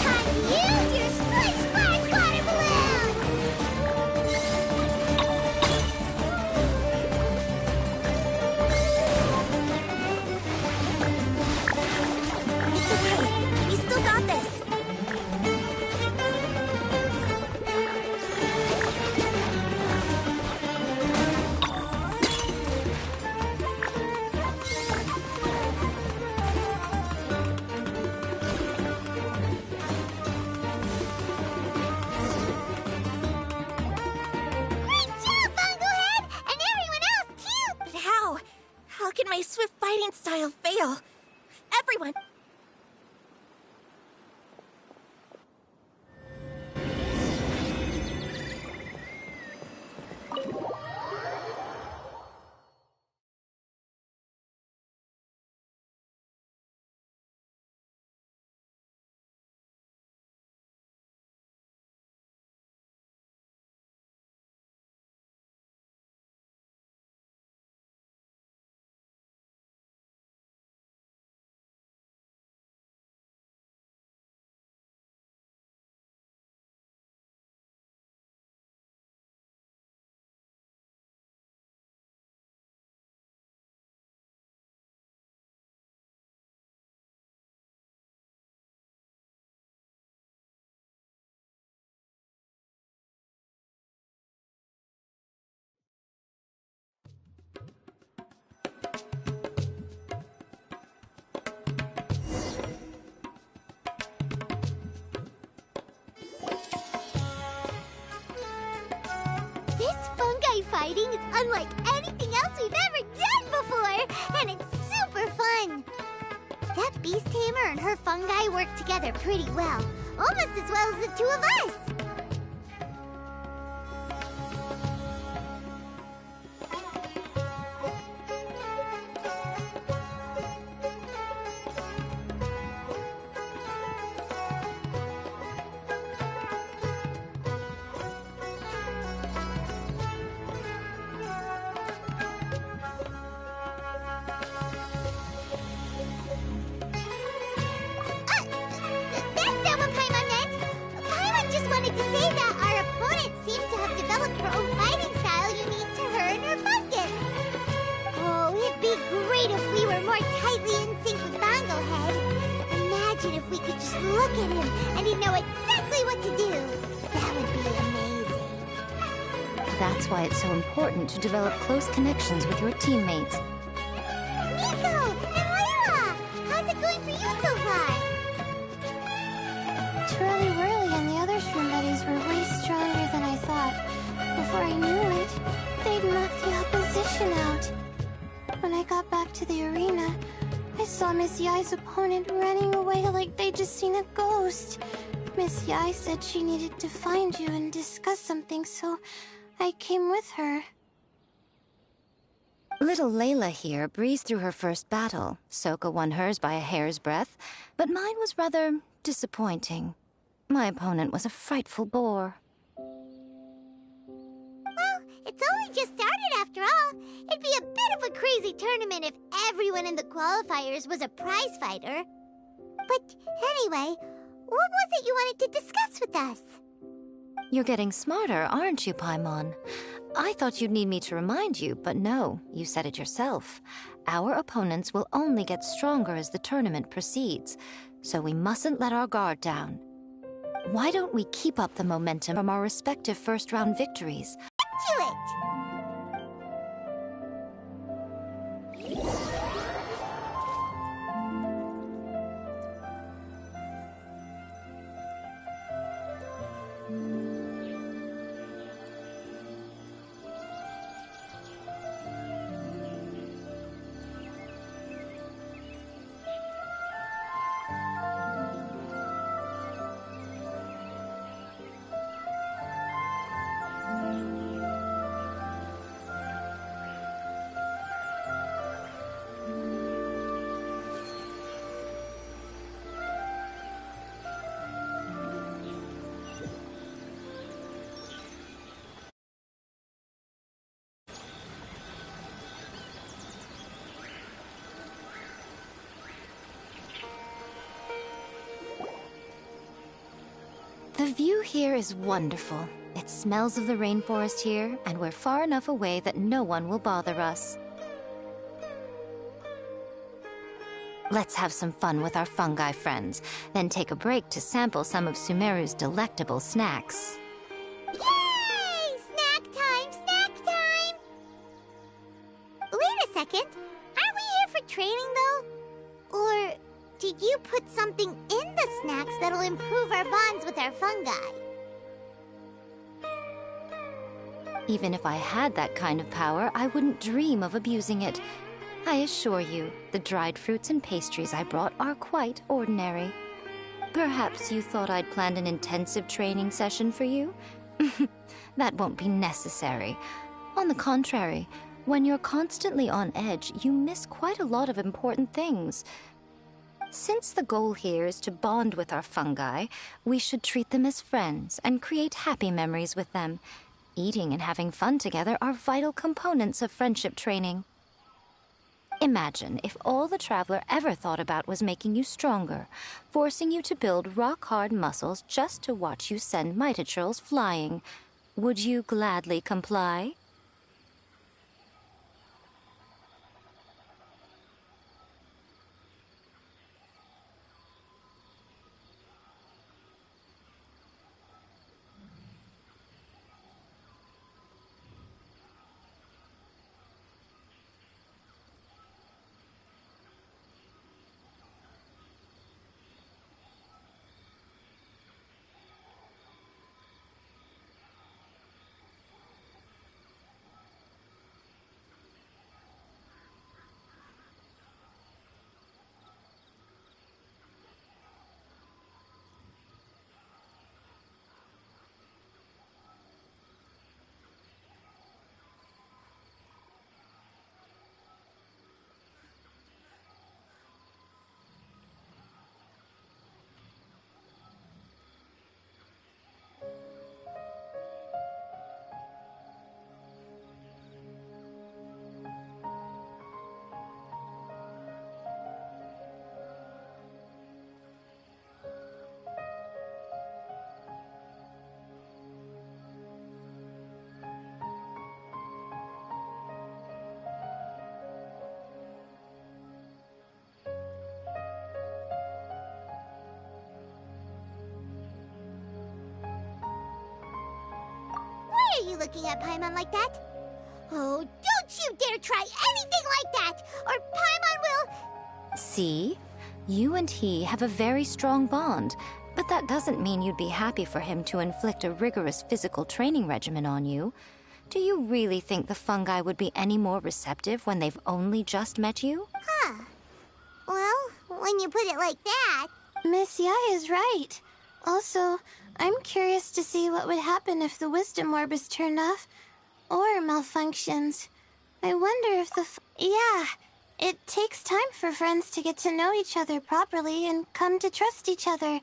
Time to use your Splash Splash water balloon! It's okay. We still got this. Great job, Bongo Head! And everyone else, too! But how? How can my swift fighting style fail? Everyone! This fungi fighting is unlike anything else we've ever done before, and it's super fun. That beast tamer and her fungi work together pretty well, almost as well as the two of us. That's not what Paimon meant. Paimon just wanted to say that our opponent seems to have developed her own fighting style unique to her and her fungus. Oh, it'd be great if we were more tightly in sync with Bongo Head. Imagine if we could just look at him and he'd know exactly what to do. That would be amazing. That's why it's so important to develop close connections with your teammates. Nico and Layla, how's it going for you so far? Twirly Whirly and the other shroom buddies were way stronger than I thought. Before I knew it, they'd knocked the opposition out. When I got back to the arena, I saw Miss Yai's opponent running away like they'd just seen a ghost. Miss Yai said she needed to find you and discuss something, so I came with her. Little Layla here breezed through her first battle. Soka won hers by a hair's breadth, but mine was rather disappointing. My opponent was a frightful bore. Well, it's only just started after all. It'd be a bit of a crazy tournament if everyone in the qualifiers was a prize fighter. But anyway, what was it you wanted to discuss with us? You're getting smarter, aren't you, Paimon? I thought you'd need me to remind you, but no, you said it yourself. Our opponents will only get stronger as the tournament proceeds, so we mustn't let our guard down. Why don't we keep up the momentum from our respective first-round victories? To it! The view here is wonderful. It smells of the rainforest here, and we're far enough away that no one will bother us. Let's have some fun with our fungi friends, then take a break to sample some of Sumeru's delectable snacks. Yay! Snack time! Snack time! Wait a second. Aren't we here for training, though? Or did you put something in the snacks that'll improve our bonds with our fungi? Even if I had that kind of power, I wouldn't dream of abusing it. I assure you, the dried fruits and pastries I brought are quite ordinary. Perhaps you thought I'd planned an intensive training session for you? That won't be necessary. On the contrary, when you're constantly on edge, you miss quite a lot of important things. Since the goal here is to bond with our fungi, we should treat them as friends and create happy memories with them. Eating and having fun together are vital components of friendship training. Imagine if all the Traveler ever thought about was making you stronger, forcing you to build rock-hard muscles just to watch you send Mitochurls flying. Would you gladly comply? Why are you looking at Paimon like that? Oh, don't you dare try anything like that, or Paimon will... See? You and he have a very strong bond, but that doesn't mean you'd be happy for him to inflict a rigorous physical training regimen on you. Do you really think the fungi would be any more receptive when they've only just met you? Huh. Well, when you put it like that... Miss Yai is right. Also, I'm curious to see what would happen if the wisdom orb is turned off or malfunctions. I wonder if yeah, it takes time for friends to get to know each other properly and come to trust each other.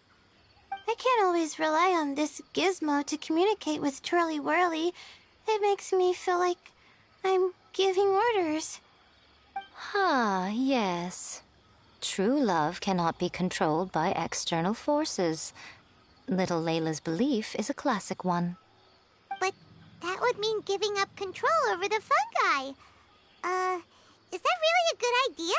I can't always rely on this gizmo to communicate with Twirly Whirly. It makes me feel like I'm giving orders. Ah, yes. True love cannot be controlled by external forces. Little Layla's belief is a classic one. But that would mean giving up control over the fungi. Is that really a good idea?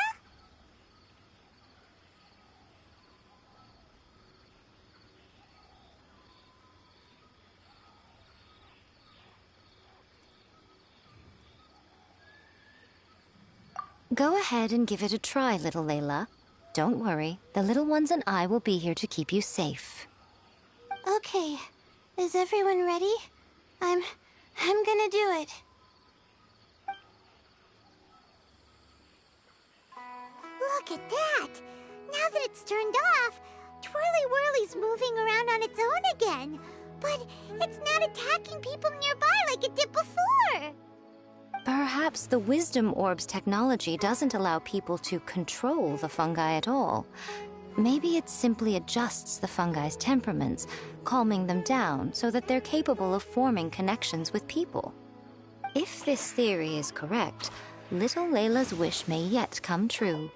Go ahead and give it a try, little Layla. Don't worry, the little ones and I will be here to keep you safe. Okay, is everyone ready? I'm gonna do it. Look at that! Now that it's turned off, Twirly Whirly's moving around on its own again. But it's not attacking people nearby like it did before. Perhaps the Wisdom Orb's technology doesn't allow people to control the fungi at all. Maybe it simply adjusts the fungi's temperaments, calming them down so that they're capable of forming connections with people. If this theory is correct, little Layla's wish may yet come true.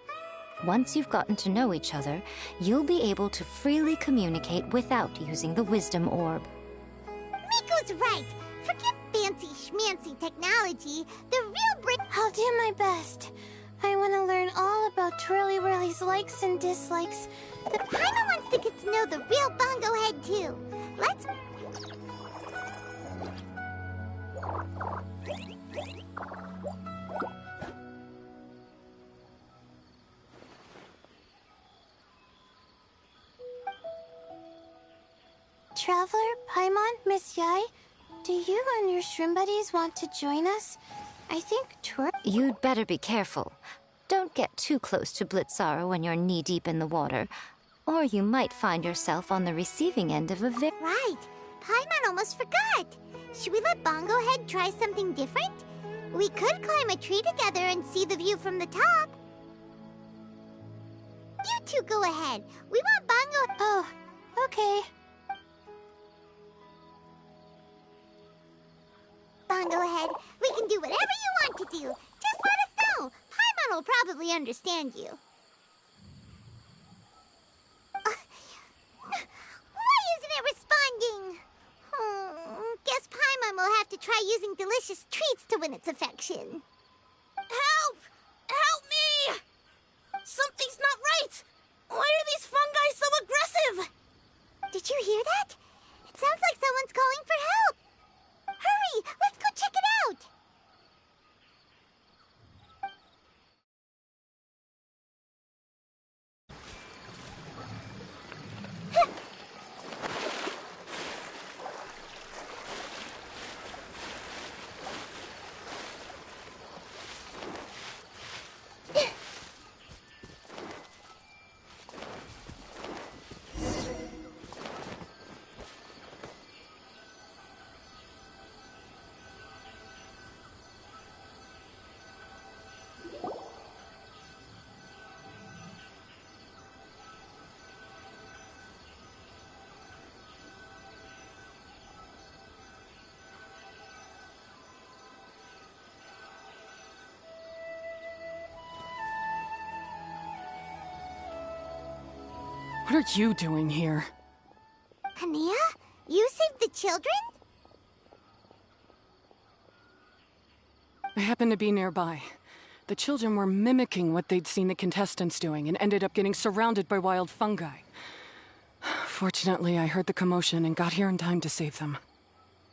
Once you've gotten to know each other, you'll be able to freely communicate without using the wisdom orb. Miko's right. Forget fancy schmancy technology. The real brick. I'll do my best. I want to learn all about Twirly Whirly's likes and dislikes. The Paimon wants to get to know the real Bongo Head too. Let's. Traveler, Paimon, Miss Yai, do you and your shrimp buddies want to join us? I think You'd better be careful. Don't get too close to Blitzara when you're knee-deep in the water, or you might find yourself on the receiving end of a Right. Paimon almost forgot. Should we let Bongo Head try something different? We could climb a tree together and see the view from the top. You two go ahead. We want Bongo... Oh, okay. Bongo Head, we can do whatever you want to do. Just let us know. Paimon will probably understand you. Why isn't it responding? Guess Paimon will have to try using delicious treats to win its affection. Help! Help me! Something's not right! Why are these fungi so aggressive? Did you hear that? It sounds like someone's calling for help. Hurry! Let's go check it out! What are you doing here? Hania? You saved the children? I happened to be nearby. The children were mimicking what they'd seen the contestants doing and ended up getting surrounded by wild fungi. Fortunately, I heard the commotion and got here in time to save them.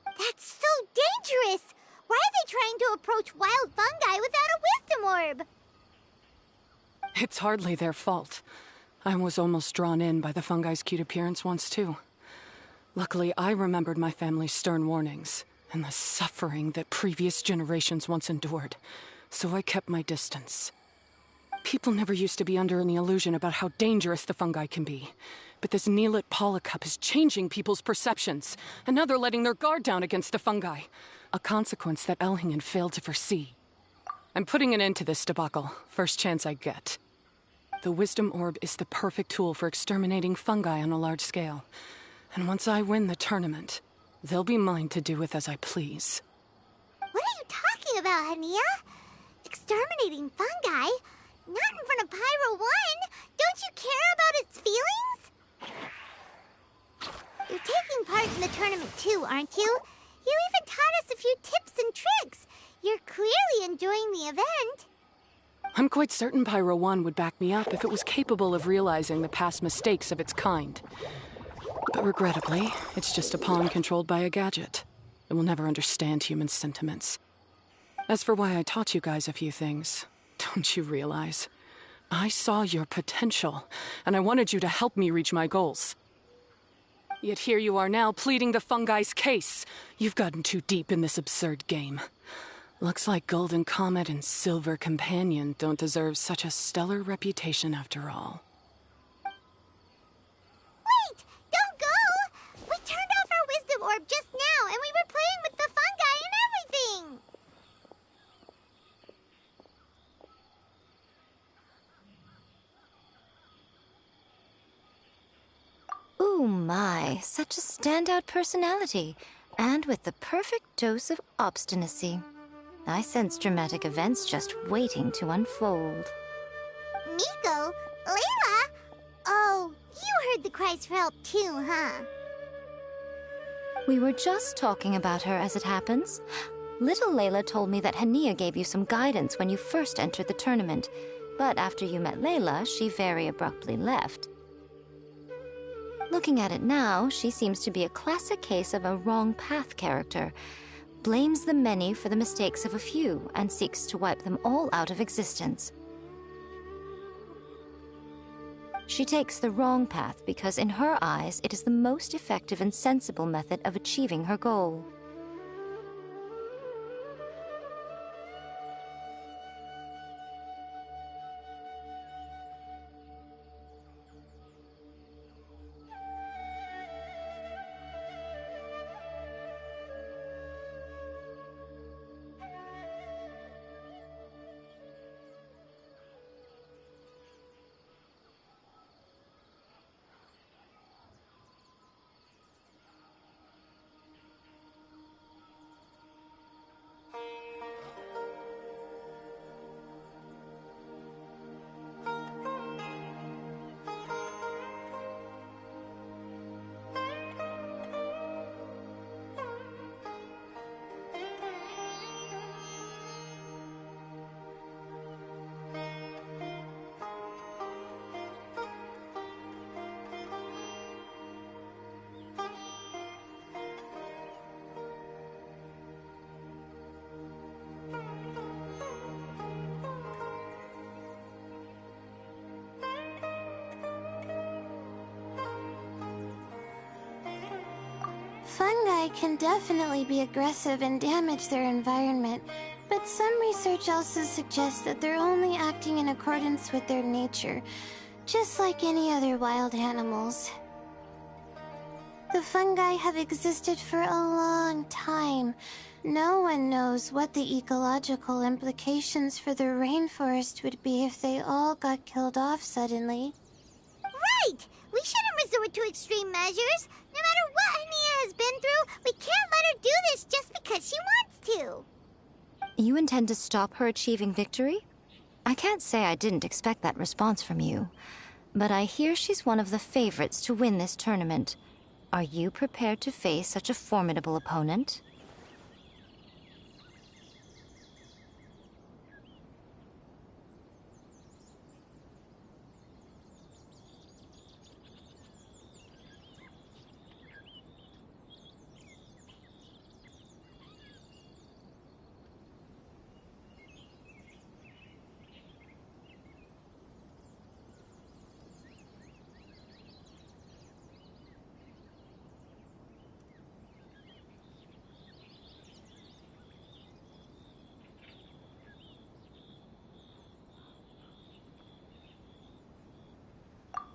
That's so dangerous! Why are they trying to approach wild fungi without a wisdom orb? It's hardly their fault. I was almost drawn in by the fungi's cute appearance once, too. Luckily, I remembered my family's stern warnings and the suffering that previous generations once endured, so I kept my distance. People never used to be under any illusion about how dangerous the fungi can be, but this Neelit Polycup is changing people's perceptions, and now they're letting their guard down against the fungi, a consequence that Elhingen failed to foresee. I'm putting an end to this debacle, first chance I get. The Wisdom Orb is the perfect tool for exterminating fungi on a large scale. And once I win the tournament, they'll be mine to do with as I please. What are you talking about, Hania? Exterminating fungi? Not in front of Pyro 1! Don't you care about its feelings? You're taking part in the tournament too, aren't you? You even taught us a few tips and tricks. You're clearly enjoying the event. I'm quite certain Pyro 1 would back me up if it was capable of realizing the past mistakes of its kind. But regrettably, it's just a pawn controlled by a gadget. It will never understand human sentiments. As for why I taught you guys a few things, don't you realize? I saw your potential, and I wanted you to help me reach my goals. Yet here you are now pleading the fungi's case. You've gotten too deep in this absurd game. Looks like Golden Comet and Silver Companion don't deserve such a stellar reputation after all. Wait! Don't go! We turned off our wisdom orb just now, and we were playing with the fungi and everything! Ooh my, such a standout personality, and with the perfect dose of obstinacy. I sense dramatic events just waiting to unfold. Miko? Layla? Oh, you heard the cries for help too, huh? We were just talking about her as it happens. Little Layla told me that Hania gave you some guidance when you first entered the tournament, but after you met Layla, she very abruptly left. Looking at it now, she seems to be a classic case of a wrong path character. Blames the many for the mistakes of a few and seeks to wipe them all out of existence. She takes the wrong path because in her eyes, it is the most effective and sensible method of achieving her goal. Fungi can definitely be aggressive and damage their environment, but some research also suggests that they're only acting in accordance with their nature, just like any other wild animals. The fungi have existed for a long time. No one knows what the ecological implications for the rainforest would be if they all got killed off suddenly. Right! We shouldn't resort to extreme measures. No matter what Hania has been through, we can't let her do this just because she wants to. You intend to stop her achieving victory? I can't say I didn't expect that response from you, but I hear she's one of the favorites to win this tournament. Are you prepared to face such a formidable opponent?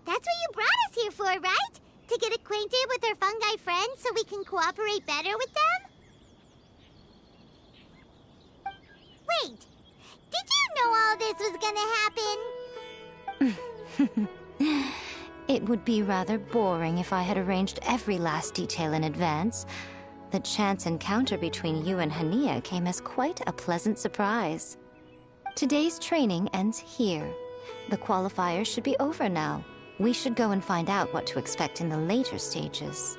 That's what you brought us here for, right? To get acquainted with our fungi friends so we can cooperate better with them? Wait, did you know all this was gonna happen? It would be rather boring if I had arranged every last detail in advance. The chance encounter between you and Hania came as quite a pleasant surprise. Today's training ends here. The qualifiers should be over now. We should go and find out what to expect in the later stages.